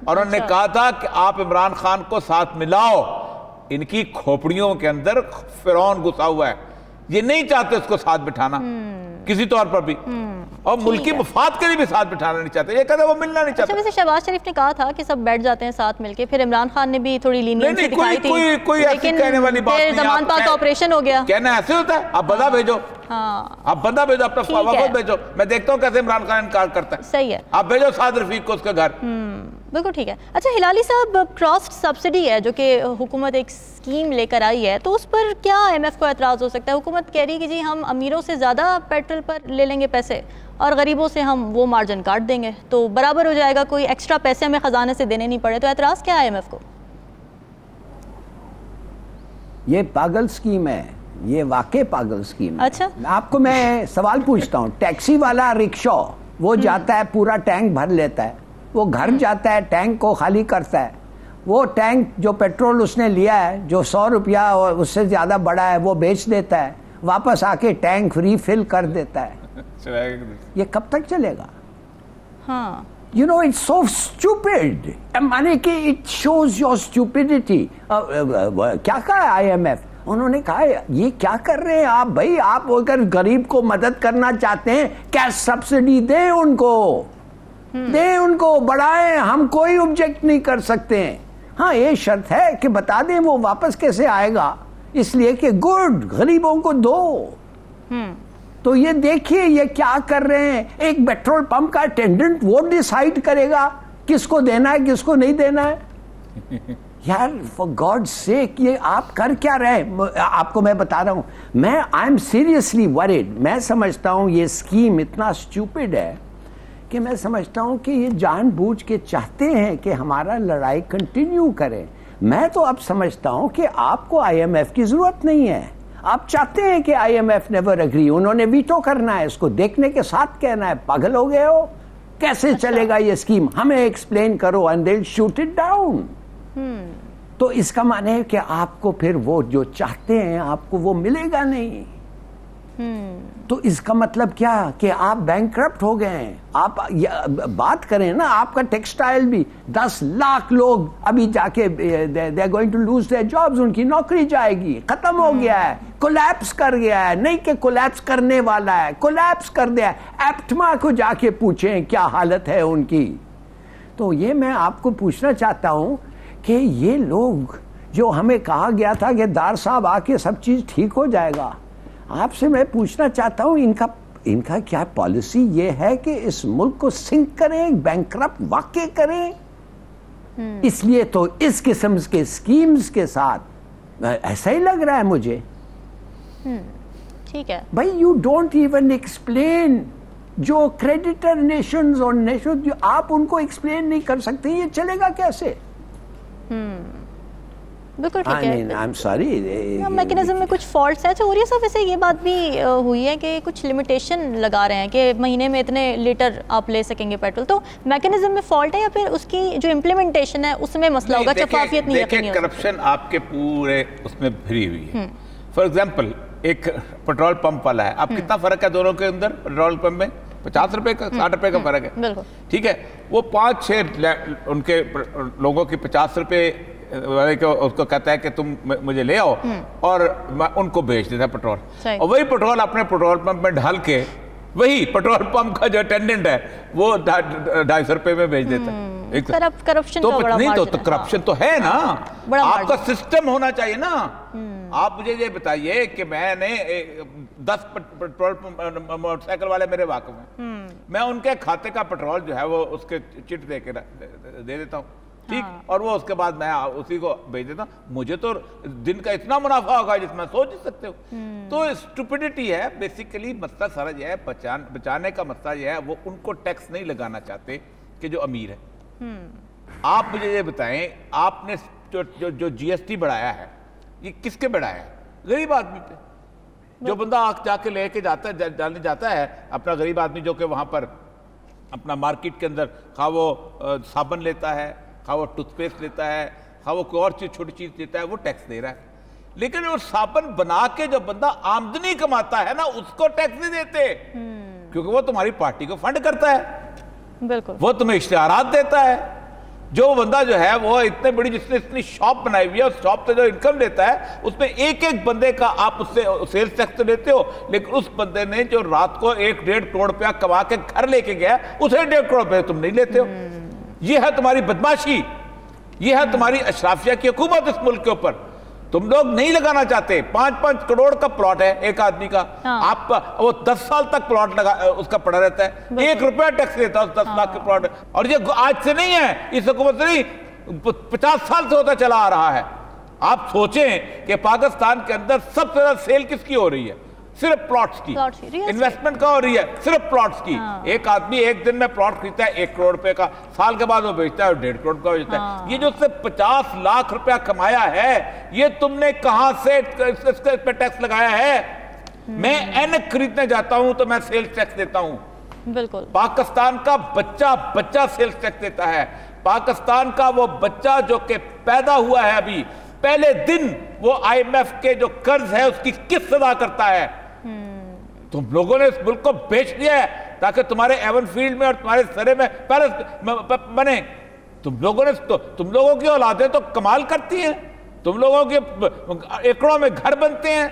और उन्होंने कहा था कि आप इमरान खान को साथ मिलाओ, इनकी खोपड़ियों के अंदर फिरौन घुसा हुआ है, ये नहीं चाहते उसको साथ बिठाना किसी तौर पर भी, और मुल्की मफाद के लिए भी साथ बिठाना नहीं चाहते, ये कहते वो मिलना नहीं चाहते। वैसे शहबाज शरीफ ने कहा था कि सब बैठ जाते हैं साथ मिलके, फिर इमरान खान ने भी थोड़ी लीनियंसी दिखाई थी, कोई ऐसी कहने वाली बात नहीं। ज़मान पाक का ऑपरेशन हो गया, कहना ऐसे होता है? आप बंदा भेजो, आप बंदा भेजो, अपना वफद भेजो, मैं देखता हूँ कैसे इमरान खान इनकार करता है। सही है, आप भेजो साद रफीक को उसके घर। बिल्कुल ठीक है। अच्छा हिलाली साहब, क्रॉस सब्सिडी है जो कि हुकूमत एक स्कीम लेकर आई है, तो उस पर क्या IMF को एतराज़ हो सकता है? हुकूमत कह रही है कि जी हम अमीरों से ज़्यादा पेट्रोल पर ले लेंगे पैसे, और गरीबों से हम वो मार्जिन काट देंगे, तो बराबर हो जाएगा, कोई एक्स्ट्रा पैसे हमें खजाने से देने नहीं पड़े। तो एतराज़ क्या है IMF को? ये पागल स्कीम है, ये वाकई पागल स्कीम है। अच्छा, आपको मैं सवाल पूछता हूँ, टैक्सी वाला रिक्शा वो जाता है, पूरा टैंक भर लेता है, वो घर जाता है, टैंक को खाली करता है, वो टैंक जो पेट्रोल उसने लिया है, जो 100 रुपया और उससे ज़्यादा बड़ा है, वो बेच देता है, वापस आके टैंक रिफिल कर देता है। ये कब तक चलेगा? हाँ, You know, it's so stupid. माने कि it shows your stupidity. क्या कहा IMF? उन्होंने कहा ये क्या कर रहे हैं आप भाई? आप अगर गरीब को मदद करना चाहते हैं, क्या सब्सिडी दें उनको, दें उनको, बढ़ाएं, हम कोई ऑब्जेक्ट नहीं कर सकते हैं। हाँ, ये शर्त है कि बता दें वो वापस कैसे आएगा, इसलिए कि गुड गरीबों को दो। तो ये देखिए ये क्या कर रहे हैं, एक पेट्रोल पंप का अटेंडेंट वो डिसाइड करेगा किसको देना है किसको नहीं देना है। यार फॉर गॉड सेक, ये आप कर क्या रहे हैं? आपको मैं बता रहा हूं, मैं आई एम सीरियसली वरीड। मैं समझता हूं ये स्कीम इतना स्टूपिड है कि मैं समझता हूं कि ये जानबूझ के चाहते हैं कि हमारा लड़ाई कंटिन्यू करें। मैं तो अब समझता हूं कि आपको आईएमएफ की जरूरत नहीं है, आप चाहते हैं कि आईएमएफ नेवर एग्री, उन्होंने वीटो करना है, इसको देखने के साथ कहना है पागल हो गए हो, कैसे चलेगा ये स्कीम, हमें एक्सप्लेन करो and they will shoot it down. तो इसका माने है कि आपको फिर वो जो चाहते हैं आपको वो मिलेगा नहीं। तो इसका मतलब क्या कि आप बैंकरप्ट हो गए हैं। आप बात करें ना, आपका टेक्सटाइल भी 10 लाख लोग अभी जाके they are going to lose their jobs, उनकी नौकरी जाएगी, खत्म हो गया है, कोलैप्स कर गया है, नहीं कि कोलैप्स करने वाला है, कोलैप्स कर दिया है। एप्टमा को जाके पूछें क्या हालत है उनकी। तो ये मैं आपको पूछना चाहता हूं कि ये लोग जो हमें कहा गया था कि दार साहब आके सब चीज ठीक हो जाएगा, आपसे मैं पूछना चाहता हूं इनका क्या पॉलिसी ये है कि इस मुल्क को सिंक करें, बैंकरप्ट वाकई करें। इसलिए तो इस किस्म के स्कीम्स के साथ ऐसा ही लग रहा है मुझे। ठीक है भाई, यू डोंट इवन एक्सप्लेन जो क्रेडिटर नेशंस और नेशन जो आप उनको एक्सप्लेन नहीं कर सकते, ये चलेगा कैसे? बिल्कुल ठीक है। आई एम सॉरी, मैकेनिज्म में कुछ फॉल्ट्स हैं। और ये सब वैसे ये बात भी हुई है कि कुछ लिमिटेशन लगा रहे हैं कि महीने में इतने लीटर आप ले सकेंगे पेट्रोल। तो मैकेनिज्म में फॉल्ट है या फिर उसकी जो इम्प्लीमेंटेशन है उसमें मसला होगा? शफाफियत नहीं है। करप्शन आपके पूरे उसमें भरी हुई है। फॉर एग्जाम्पल, एक पेट्रोल पंप वाला है, अब कितना फर्क है दोनों के अंदर? पेट्रोल पंप में 50 रुपए का 60 रुपए का फर्क है, ठीक है। वो 5-6 उनके लोगों की 50 रुपए वाले को उसको कहता है कि तुम मुझे ले आओ, और उनको बेच देता है पेट्रोल। और वही पेट्रोल अपने पेट्रोल पंप में ढाल के वही पेट्रोल पंप का जो अटेंडेंट है वो 250 रुपए में बेच देता है। करप्शन तो नहीं तो करप्शन तो है ना, आपका सिस्टम होना चाहिए ना। आप मुझे ये बताइए कि मैंने 10 पेट्रोल मोटरसाइकिल वाले मेरे वाकफ में, मैं उनके खाते का पेट्रोल जो है वो उसके चिट दे देता हूँ, ठीक, और वो उसके बाद मैं उसी को बेच देता हूँ। मुझे तो दिन का इतना मुनाफा होगा जिसमें सोच ही सकते हो। तो स्टुपिडिटी है बेसिकली। मसला सारा यह है, बचाने का मसला यह है, वो उनको टैक्स नहीं लगाना चाहते कि जो अमीर है। आप मुझे ये बताएं, आपने जो जीएसटी बढ़ाया है ये किसके बढ़ाया है? गरीब आदमी पे। जो बंदा जाके लेके जाता है अपना गरीब आदमी, जो कि वहां पर अपना मार्केट के अंदर खा वो साबुन लेता है, खा वो टूथपेस्ट लेता है, खा वो कोई और चीज छोटी चीज लेता है, वो टैक्स दे रहा है। लेकिन वो साबुन बना के जो बंदा आमदनी कमाता है ना, उसको टैक्स नहीं देते, क्योंकि वो तुम्हारी पार्टी को फंड करता है, बिल्कुल, वो तुम्हें इश्तिहारात देता है। जो बंदा जो है वो इतने बड़ी, जिसने इतनी शॉप बनाई हुई है, उस शॉप से जो इनकम लेता है उसमें एक बंदे का आप उससे सेल्स टैक्स तो देते हो, लेकिन उस बंदे ने जो रात को 1-1.5 करोड़ रुपया कमा के घर लेके गया, उसे 1.5 करोड़ रुपये तुम नहीं लेते हो। ये है तुम्हारी बदमाशी, ये है तुम्हारी अशराफिया की हुकूमत इस मुल्क के ऊपर। तुम लोग नहीं लगाना चाहते। 5-5 करोड़ का प्लॉट है एक आदमी का, आपका वो 10 साल तक प्लॉट लगा उसका पड़ा रहता है, 1 रुपया टैक्स देता है 10 लाख के प्लॉट। और ये आज से नहीं है, इस हुकूमत से नहीं, 50 साल से होता चला आ रहा है। आप सोचें कि पाकिस्तान के अंदर सबसे ज्यादा सेल किसकी हो रही है? सिर्फ प्लॉट्स की। इन्वेस्टमेंट का हो रही है सिर्फ प्लॉट्स की। एक आदमी एक दिन में प्लॉट खरीदता है 1 करोड़ रुपए का, साल के बाद वो बेचता है 1.5 करोड़ का बेचता है। ये जो उसने 50 लाख रुपया कमाया है, ये तुमने कहां से इस पे टैक्स लगाया है? मैं ऐनक खरीदने जाता हूं तो मैं सेल्स टैक्स देता हूं। बिल्कुल, पाकिस्तान का बच्चा सेल्स टैक्स देता है। पाकिस्तान का वो बच्चा जो कि पैदा हुआ है अभी, पहले दिन वो IMF के जो कर्ज है उसकी किस्त अदा करता है। तुम लोगों ने इस मुल्क को बेच दिया है ताकि तुम्हारे एवन फील्ड में और तुम्हारे सरे में पैलेस बने। तुम लोगों की औलादें तो कमाल करती हैं, तुम लोगों के एकड़ों में घर बनते हैं।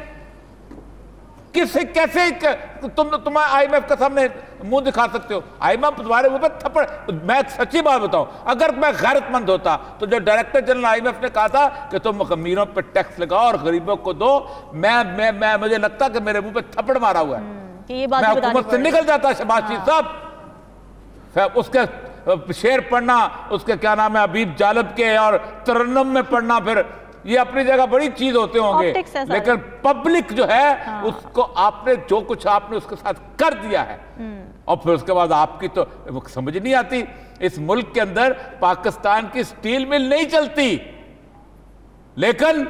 किससे कैसे तुम IMF के सामने मुंह दिखा सकते हो? IMF तुम्हारे मुंह पे थप्पड़। मैं सच्ची बात बताऊं, अगर मैं गैरतमंद होता तो जो डायरेक्टर जनरल IMF ने कहा था कि तुम अमीरों पे टैक्स लगाओ और गरीबों को दो, मैं मुझे लगता कि मेरे मुंह पे थप्पड़ मारा हुआ है, ये बात मैं हुकूमत से निकल जाता। शहबाज शरीफ साहब, उसके शेर पढ़ना, उसके क्या नाम है अबीब जालब के और तरन्नुम में पढ़ना, फिर ये अपनी जगह बड़ी चीज होते होंगे, लेकिन पब्लिक जो है उसको आपने जो कुछ आपने उसके साथ कर दिया है, और फिर उसके बाद आपकी तो समझ नहीं आती। इस मुल्क के अंदर पाकिस्तान की स्टील मिल नहीं चलती, लेकिन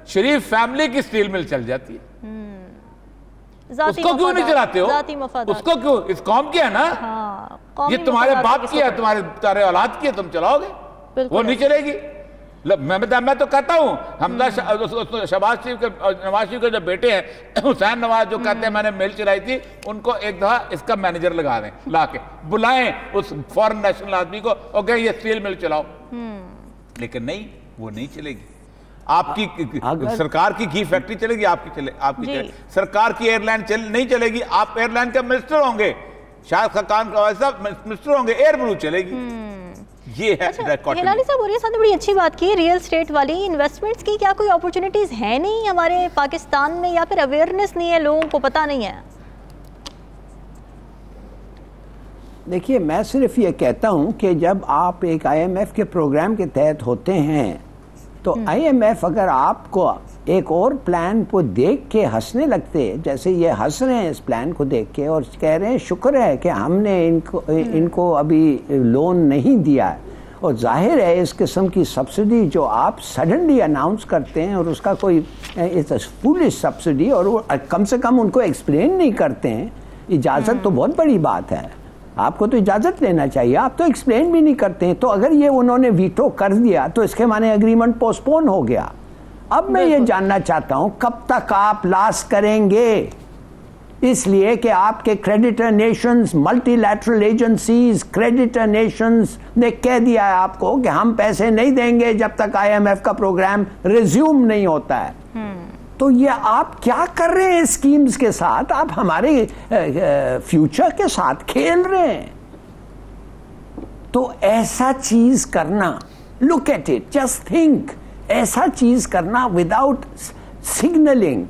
शरीफ फैमिली की स्टील मिल चल जाती है। उसको क्यों नहीं चलाते हो? उसको क्यों? इस कौम की है ना, ये तुम्हारे बाप की है, तुम्हारे औलाद की है, तुम चलाओगे, वो नहीं चलेगी। मैं तो कहता हूं, हमदा शहबाज शरीफ के, नवाज शरीफ के जो बेटे हैं हुसैन नवाज, जो कहते हैं मैंने मिल चलाई थी, उनको एक दफा इसका मैनेजर लगा दें, लाके बुलाएं उस फॉरेन नेशनल आदमी को और कहें ये स्टील मिल चलाओ। लेकिन नहीं, वो नहीं चलेगी। आपकी सरकार की घी फैक्ट्री चलेगी, आपकी चलेगी। सरकार की एयरलाइन नहीं चलेगी, आप एयरलाइन का मिनिस्टर होंगे, शायद खान मिनिस्टर होंगे, एयर ब्लू चलेगी। ये है। हिलाली साहब, और ये साथ बड़ी अच्छी बात की रियल स्टेट वाली इन्वेस्टमेंट्स की, क्या कोई अपॉर्चुनिटीज है नहीं हमारे पाकिस्तान में, या फिर अवेयरनेस नहीं है, लोगों को पता नहीं है? देखिए, मैं सिर्फ ये कहता हूं कि जब आप एक IMF के प्रोग्राम के तहत होते हैं तो IMF अगर आपको एक और प्लान को देख के हंसने लगते, जैसे ये हंस रहे हैं इस प्लान को देख के और कह रहे हैं शुक्र है कि हमने इनको अभी लोन नहीं दिया है, और जाहिर है इस किस्म की सब्सिडी जो आप सडनली अनाउंस करते हैं और उसका कोई फूलिश सब्सिडी, और वो कम से कम उनको एक्सप्लेन नहीं करते हैं, इजाज़त तो बहुत बड़ी बात है, आपको तो इजाज़त लेना चाहिए, आप तो एक्सप्लेन भी नहीं करते हैं। तो अगर ये उन्होंने वीटो कर दिया तो इसके माने एग्रीमेंट पोस्टपोन हो गया। अब मैं ये जानना चाहता हूं कब तक आप लास्ट करेंगे, इसलिए कि आपके creditor Nations, multilateral agencies, creditor Nations ने कह दिया है आपको कि हम पैसे नहीं देंगे जब तक IMF का प्रोग्राम रिज्यूम नहीं होता है। तो ये आप क्या कर रहे हैं स्कीम्स के साथ? आप हमारे फ्यूचर के साथ खेल रहे हैं। तो ऐसा चीज करना, look at it, just think, ऐसा चीज करना without signalling,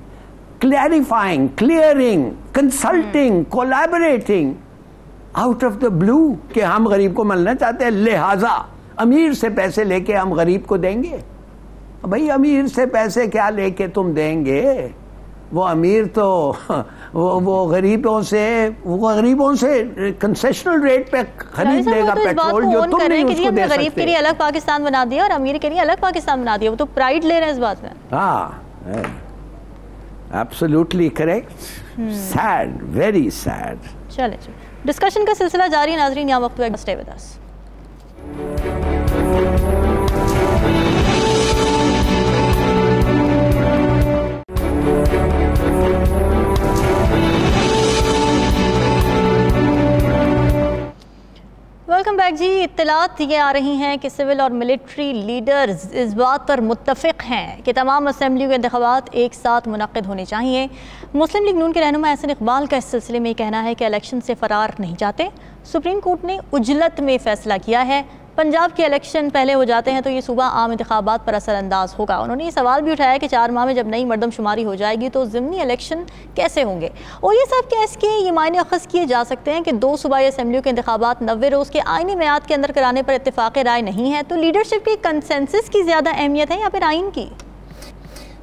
clarifying, clearing, consulting, collaborating, out of the blue कि हम गरीब को मिलना चाहते हैं, लिहाजा अमीर से पैसे लेके हम गरीब को देंगे। भाई अमीर से पैसे क्या लेके तुम देंगे? वो अमीर तो वो गरीबों से कंसेशनल रेट पे खरीद लेगा पेट्रोल, जो तुम नहीं उसको दे सकते। गरीब के लिए अलग पाकिस्तान बना दिया और अमीर के लिए अलग पाकिस्तान बना दिया, वो तो प्राइड ले रहे हैं इस बात में। हाँ, absolutely correct, sad, very sad. चले डिस्कशन का सिलसिला जारी है नाज़रीन, यहाँ वक्त है, stay with us. Welcome back जी। इत्तलात ये आ रही हैं कि सिविल और मिलिट्री लीडर्स इस बात पर मुत्तफ़िक़ हैं कि तमाम असम्बली के इंतख़ाबात एक साथ मुनक़्क़िद होने चाहिए। मुस्लिम लीग नून के रहनुमा एहसन इकबाल का इस सिलसिले में कहना है कि इलेक्शन से फ़रार नहीं जाते। सुप्रीम कोर्ट ने उजलत में फ़ैसला किया है, पंजाब के इलेक्शन पहले हो जाते हैं तो ये सूबा आम इंतखाबात पर असरअंदाज होगा। उन्होंने ये सवाल भी उठाया कि 4 माह में जब नई मरदमशुमारी हो जाएगी तो ज़िमनी इलेक्शन कैसे होंगे। और ये सब कैस के ये मायने अखज़ किए जा सकते हैं कि 2 सूबाई असम्बलियों के इंतखाबात 90 रोज़ के आइनी मियाद के अंदर कराने पर इत्तेफाक़ राय नहीं है, तो लीडरशिप की कंसेंसस की ज़्यादा अहमियत है या फिर आइन की?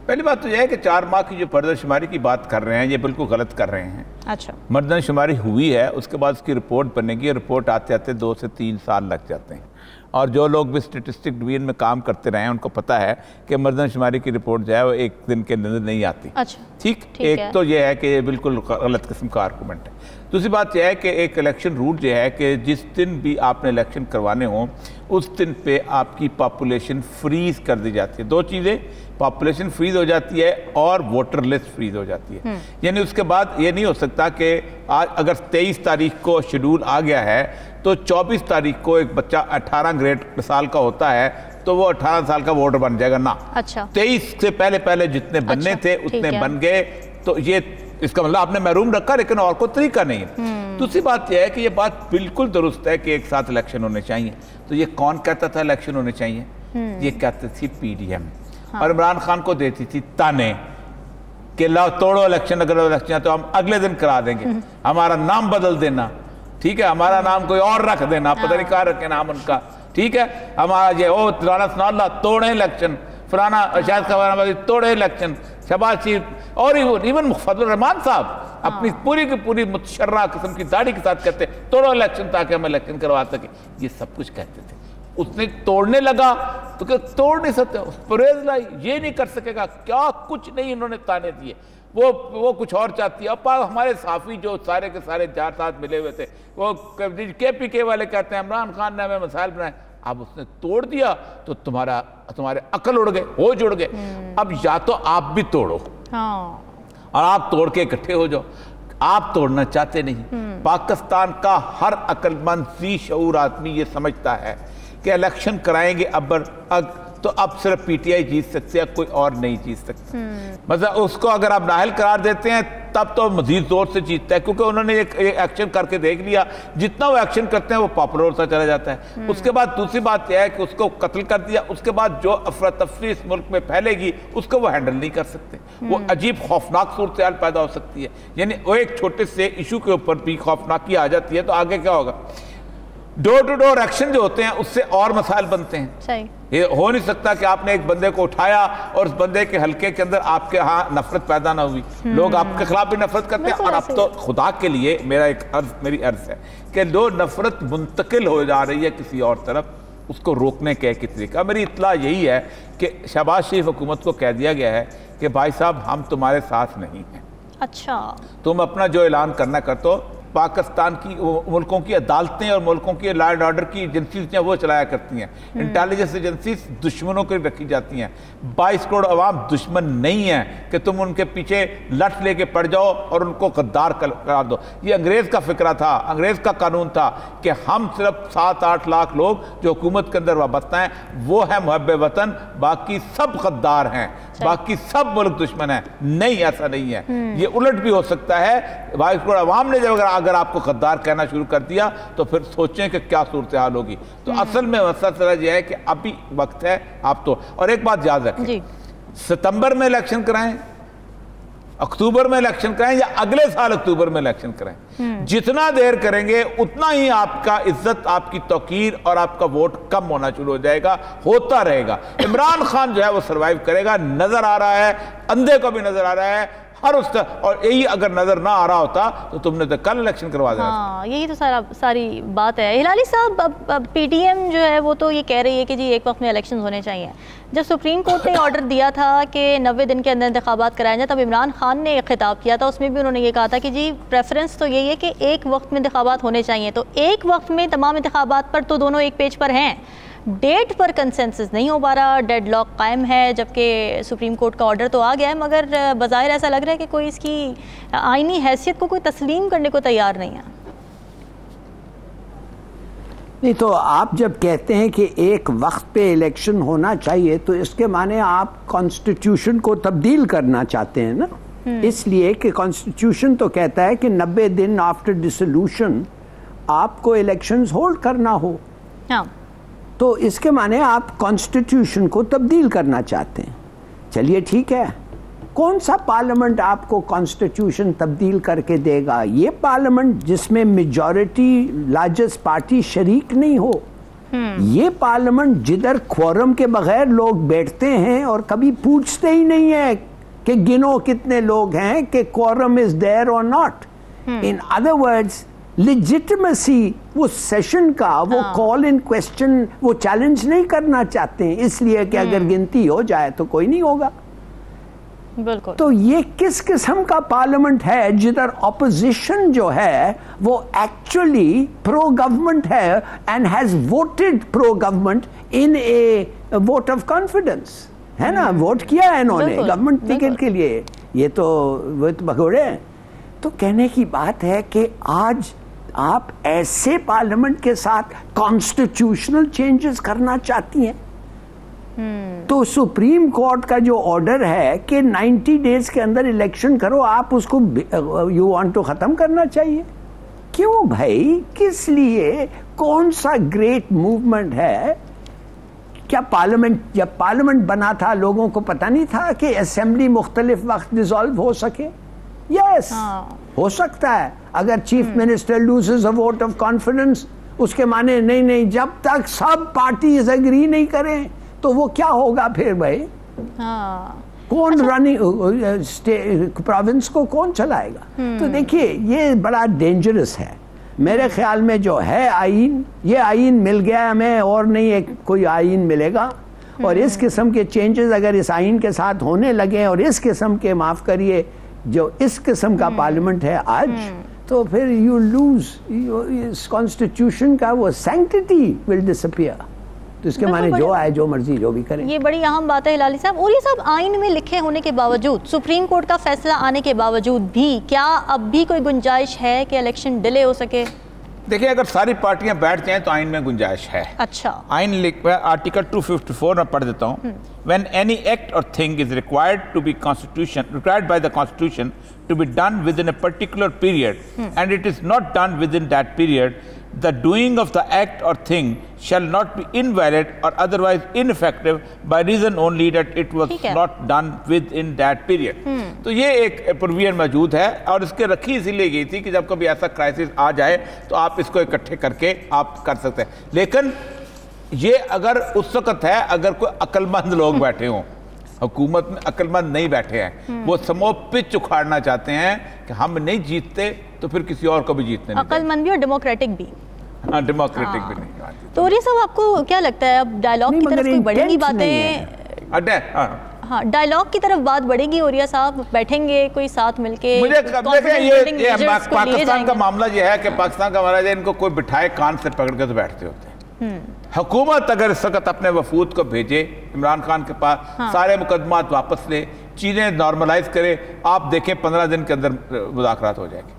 पहली बात तो यह है कि 4 माह की जो मरदमशुमारी की बात कर रहे हैं ये बिल्कुल गलत कर रहे हैं। अच्छा, मरदमशुमारी हुई है, उसके बाद उसकी रिपोर्ट बनेगी, रिपोर्ट आते आते 2 से 3 साल लग जाते हैं। और जो लोग भी स्टेटिस्टिक डिवीजन में काम करते रहे हैं उनको पता है कि मरदमशुमारी की रिपोर्ट जो है वो एक दिन के अंदर नहीं आती। अच्छा, ठीक एक तो ये है कि ये बिल्कुल गलत किस्म का आर्गूमेंट है। दूसरी बात यह है कि एक इलेक्शन रूट जो है कि जिस दिन भी आपने इलेक्शन करवाने हों उस दिन पे आपकी पॉपुलेशन फ्रीज कर दी जाती है। 2 चीज़ें, पॉपुलेशन फ्रीज हो जाती है और वोटर लिस्ट फ्रीज हो जाती है। यानी उसके बाद ये नहीं हो सकता कि आज अगर 23 तारीख को शेड्यूल आ गया है तो 24 तारीख को एक बच्चा 18 साल का होता है तो वो 18 साल का वोटर बन जाएगा ना। अच्छा, 23 से पहले जितने बनने थे उतने बन गए। तो ये इसका मतलब आपने महरूम रखा, लेकिन और कोई तरीका नहीं है। दूसरी बात यह है कि ये बात बिल्कुल दुरुस्त है कि एक साथ इलेक्शन होने चाहिए। तो ये कौन कहता था इलेक्शन होने चाहिए? ये कहती थी PDM। और इमरान खान को देती थी ताने कि लो तोड़ो इलेक्शन, अगर इलेक्शन तो हम अगले दिन करा देंगे, हमारा नाम बदल देना, ठीक है, हमारा नाम कोई और रख देना, पता नहीं कहाँ रखे नाम उनका, ठीक है, हमारा ये ओ राना सनाउल्लाह तोड़े इलेक्शन, फलाना शायद खबर तोड़े इलेक्शन, शहबाज शरीफ और इवन फजल रहमान साहब अपनी पूरी की पूरी मुतशर्रा किस्म की दाढ़ी के साथ कहते तोड़ो इलेक्शन ताकि हम इलेक्शन करवा सके। ये सब कुछ कहते थे। उसने तोड़ने लगा तो क्या तोड़ नहीं सकते? परहेज लाई, ये नहीं कर सकेगा, क्या कुछ नहीं इन्होंने ताने दिए। वो कुछ और चाहती है। अब हमारे साफी जो सारे के सारे चार साथ मिले हुए थे, वो KPK वाले कहते हैं इमरान खान ने हमें मसाइल बनाए। अब उसने तोड़ दिया तो तुम्हारे अकल उड़ गए, होश उड़ गए। अब या तो आप भी तोड़ो और आप तोड़ के इकट्ठे हो जाओ। आप तोड़ना चाहते नहीं। पाकिस्तान का हर अक्लमंद जी शऊर आदमी ये समझता है कि इलेक्शन कराएंगे तो अब सिर्फ PTI जीत सकती है, कोई और नहीं जीत सकता। मतलब उसको अगर आप नाहल करार देते हैं तब तो मजीद जोर से जीतता है, क्योंकि उन्होंने एक एक्शन करके देख लिया, जितना वो एक्शन करते हैं वो पॉपुलर होता चला जाता है। उसके बाद दूसरी बात यह है कि उसको कत्ल कर दिया, उसके बाद जो अफरा तफरी इस मुल्क में फैलेगी उसको वो हैंडल नहीं कर सकते। वो अजीब खौफनाक सूरत हाल पैदा हो सकती है। यानी वो एक छोटे से इशू के ऊपर भी खौफनाकी आ जाती है तो आगे क्या होगा? डोर टू डोर एक्शन जो होते हैं उससे और मसाइल बनते हैं। सही। ये हो नहीं सकता कि आपने एक बंदे को उठाया और उस बंदे के हल्के के अंदर आपके यहाँ नफरत पैदा ना हुई। लोग आपके खिलाफ भी नफरत करते हैं। और अब तो खुदा के लिए मेरी अर्ज है कि जो नफरत मुंतकिल हो जा रही है किसी और तरफ, उसको रोकने का एक तरीका मेरी इत्तला यही है कि शहबाज शरीफ हुकूमत को कह दिया गया है कि भाई साहब हम तुम्हारे साथ नहीं हैं। अच्छा, तुम अपना जो ऐलान करना कर दो। पाकिस्तान की मुल्कों की अदालतें और मुल्कों की लॉ एंड ऑर्डर की एजेंसीज वो चलाया करती हैं। इंटेलिजेंस एजेंसीज दुश्मनों के रखी जाती हैं। 22 करोड़ अवाम दुश्मन नहीं है कि तुम उनके पीछे लठ लेके पड़ जाओ और उनको गद्दार करार दो। ये अंग्रेज़ का फिक्रा था, अंग्रेज़ का कानून था कि हम सिर्फ 7-8 लाख लोग जो हुकूमत के अंदर वाबस्ता हैं वो है मुहब्बे वतन, बाकी सब गद्दार हैं, बाकी सब मुल्क दुश्मन है। नहीं, ऐसा नहीं है। ये उलट भी हो सकता है। 22 करोड़ अवाम ने जब अगर आपको गद्दार कहना शुरू कर दिया तो फिर सोचें कि क्या सूरत हाल होगी। तो असल में मसला यह है कि अभी वक्त है आप तो। और एक बात याद रखें, सितंबर में इलेक्शन कराएं, अक्टूबर में इलेक्शन कराएं या अगले साल अक्टूबर में इलेक्शन कराएं, जितना देर करेंगे उतना ही आपका इज्जत, आपकी तौकीर और आपका वोट कम होना शुरू हो जाएगा, होता रहेगा। इमरान खान जो है वो सर्वाइव करेगा, नजर आ रहा है, अंधे को भी नजर आ रहा है हर उस और यही अगर नजर ना आ रहा होता तो तुमने तो कल इलेक्शन करवा देना। हाँ, यही तो सारी बात है। हिलाली साहब, अब PDM जो है वो तो ये कह रही है कि जी एक वक्त में इलेक्शन होने चाहिए। जब सुप्रीम कोर्ट ने ऑर्डर दिया था कि 90 दिन के अंदर इंतखाबात कराए जाए, तब इमरान खान ने एक खिताब किया था, उसमें भी उन्होंने ये कहा था कि जी प्रेफरेंस तो यही है कि एक वक्त में इंतखाबात होने चाहिए। तो एक वक्त में तमाम इंतखाबात पर तो दोनों एक पेज पर हैं, डेट पर कंसेंसस नहीं हो पा रहा, डेडलॉक कायम है, जबकि सुप्रीम कोर्ट का ऑर्डर तो आ गया है, मगर बज़ाहिर ऐसा लग रहा है कि कोई इसकी आईनी हैसियत को कोई तस्लीम करने को तैयार नहीं है। नहीं, तो आप जब कहते हैं कि एक वक्त पे इलेक्शन होना चाहिए तो इसके माने आप कॉन्स्टिट्यूशन को तब्दील करना चाहते हैं ना। इसलिए कि कॉन्स्टिट्यूशन तो कहता है कि 90 दिन आफ्टर डिसोल्यूशन आपको इलेक्शंस होल्ड करना हो। हाँ, तो इसके माने आप कॉन्स्टिट्यूशन को तब्दील करना चाहते हैं। चलिए ठीक है, कौन सा पार्लियामेंट आपको कॉन्स्टिट्यूशन तब्दील करके देगा? ये पार्लियामेंट जिसमें मेजॉरिटी लार्जेस्ट पार्टी शरीक नहीं हो। ये पार्लियामेंट जिधर क्वोरम के बगैर लोग बैठते हैं और कभी पूछते ही नहीं है कि गिनो कितने लोग हैं, कि क्वोरम इज देयर और not. In other words, legitimacy वो सेशन का वो कॉल इन क्वेश्चन वो चैलेंज नहीं करना चाहते हैं, इसलिए कि अगर गिनती हो जाए तो कोई नहीं होगा। बिल्कुल। तो ये किस किस्म का पार्लियामेंट है जिधर ऑपोजिशन जो है वो एक्चुअली प्रो गवर्नमेंट है and has voted pro government in A vote of confidence, है ना, वोट किया है इन्होंने गवर्नमेंट टिकट के लिए। ये तो वो तो भगोड़े हैं। तो कहने की बात है कि आज आप ऐसे पार्लियामेंट के साथ कॉन्स्टिट्यूशनल चेंजेस करना चाहती हैं। तो सुप्रीम कोर्ट का जो ऑर्डर है कि 90 डेज के अंदर इलेक्शन करो, आप उसको यू वांट टू खत्म करना चाहिए। क्यों भाई, किस लिए? कौन सा ग्रेट मूवमेंट है? क्या पार्लियामेंट, जब पार्लियामेंट बना था लोगों को पता नहीं था कि असेंबली मुख्तलिफ वक्त डिसॉल्व हो सके? यस, हो सकता है। अगर chief minister loses a vote of confidence, उसके माने नहीं, जब तक सब पार्टीज एग्री नहीं करें तो वो क्या होगा फिर भाई? कौन रनिंग प्रोविंस को कौन चलाएगा? तो देखिए, ये बड़ा डेंजरस है मेरे ख्याल में। जो है आईन, ये आईन मिल गया हमें और नहीं एक कोई आईन मिलेगा। और इस किस्म के चेंजेस अगर इस आईन के साथ होने लगे और इस किस्म के, माफ करिए, जो इस किस्म का पार्लियामेंट है आज, तो फिर यू लूज इस कॉन्स्टिट्यूशन का वो सैंक्टिटी विल डिसअपीयर। तो इसके माने जो आए, जो मर्जी, जो भी करें। ये बड़ी अहम बात है हिलाली साहब। और ये सब आइन में लिखे होने के बावजूद, सुप्रीम कोर्ट का फैसला आने के बावजूद भी, क्या अब भी कोई गुंजाइश है कि इलेक्शन डिले हो सके? देखिए, अगर सारी पार्टियां बैठ जाएं तो आइन में गुंजाइश है। अच्छा, आइन लिख, आर्टिकल 254 में पढ़ देता हूँ। When any act or thing is required by the Constitution to be done within a particular period, and it is not done within that period, the doing of the act or thing shall not be invalid or otherwise ineffective by reason only that it was not done within that period. तो ये एक provision मौजूद है और इसके रखी इसीलिए गई थी कि जब कभी ऐसा क्राइसिस आ जाए तो आप इसको इकट्ठे करके आप कर सकते हैं। लेकिन ये अगर उस वक्त है अगर कोई अक्लमंद लोग बैठे हों, हुकूमत में अक्लमंद नहीं बैठे हैं, वो समूह पिच उखाड़ना चाहते हैं कि हम नहीं जीतते तो फिर किसी और को भी जीतने नहीं। अक्लमंद भी और डेमोक्रेटिक भी। हाँ, डेमोक्रेटिक भी नहीं। तो ये सब आपको क्या लगता है, अब डायलॉग की तरफ कोई बढ़ेगी बातें? हाँ, डायलॉग की तरफ बात बढ़ेगी। औरिया साहब बैठेंगे कोई साथ मिलके? मुझे ये पाकिस्तान का मामला ये है कि पाकिस्तान का हमारा, इनको कोई बिठाए कान से पकड़ के तो बैठते होते हैं। हुकूमत अगर इस वक्त अपने वफूद को भेजे इमरान खान के पास, सारे मुकदमात वापस ले, चीजें नॉर्मलाइज करे, आप देखें 15 दिन के अंदर मुज़ाकरात हो जाएगी।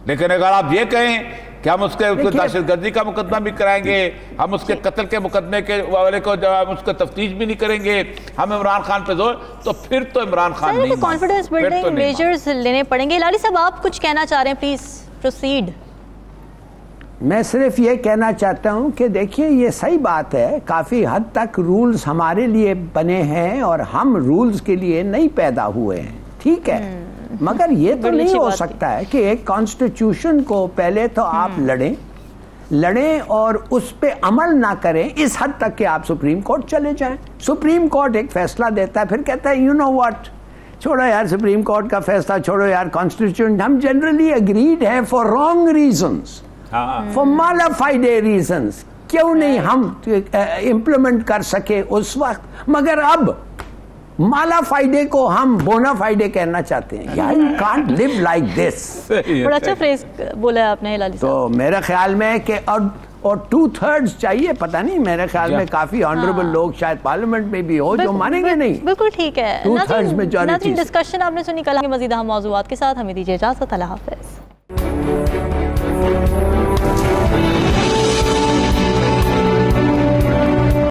लेकिन अगर आप ये कहें कि हम उसके दहशतगर्दी का मुकदमा भी कराएंगे, हम उसके कत्ल के मुकदमे के वाले को उसका तफ्तीश भी नहीं करेंगे, हम इमरान खान पे जोर, तो फिर तो इमरान खान नहीं, कॉन्फिडेंस बिल्डिंग मेजर्स लेने पड़ेंगे। लाली साहब, आप कुछ कहना चाह रहे हैं, प्लीज प्रोसीड। मैं सिर्फ ये कहना चाहता हूँ कि देखिए, ये सही बात है, काफ़ी हद तक रूल्स हमारे लिए बने हैं और हम रूल्स के लिए नहीं पैदा हुए हैं, ठीक है। मगर ये तो नहीं हो सकता है कि एक कॉन्स्टिट्यूशन को पहले तो आप लड़ें और उस पे अमल ना करें इस हद तक कि आप सुप्रीम कोर्ट चले जाएं। सुप्रीम कोर्ट एक फैसला देता है, फिर कहता है यू नो व्हाट, छोड़ो यार सुप्रीम कोर्ट का फैसला, छोड़ो यार कॉन्स्टिट्यूशन, हम जनरली एग्रीड हैं for wrong reasons, for mala fide reasons, क्यों नहीं हम इम्प्लीमेंट कर सके उस वक्त, मगर अब माला फाइडे को हम बोना फाइडे कहना चाहते हैं। यार, you can't live like this. बड़ा अच्छा फ्रेज बोला है आपने हिलाली साहब। तो मेरे ख्याल में कि और 2/3 चाहिए, पता नहीं, मेरे ख्याल में काफी ऑनरेबल लोग शायद पार्लियामेंट में भी हो जो मानेंगे नहीं। बिल्कुल ठीक है। 2/3 मेजॉरिटी। डिस्कशन आपने सुनी, कल मज़ीद अहम मौज़ूआत के साथ हमें दीजिए इजाज़त। अल्लाह हाफ़िज़।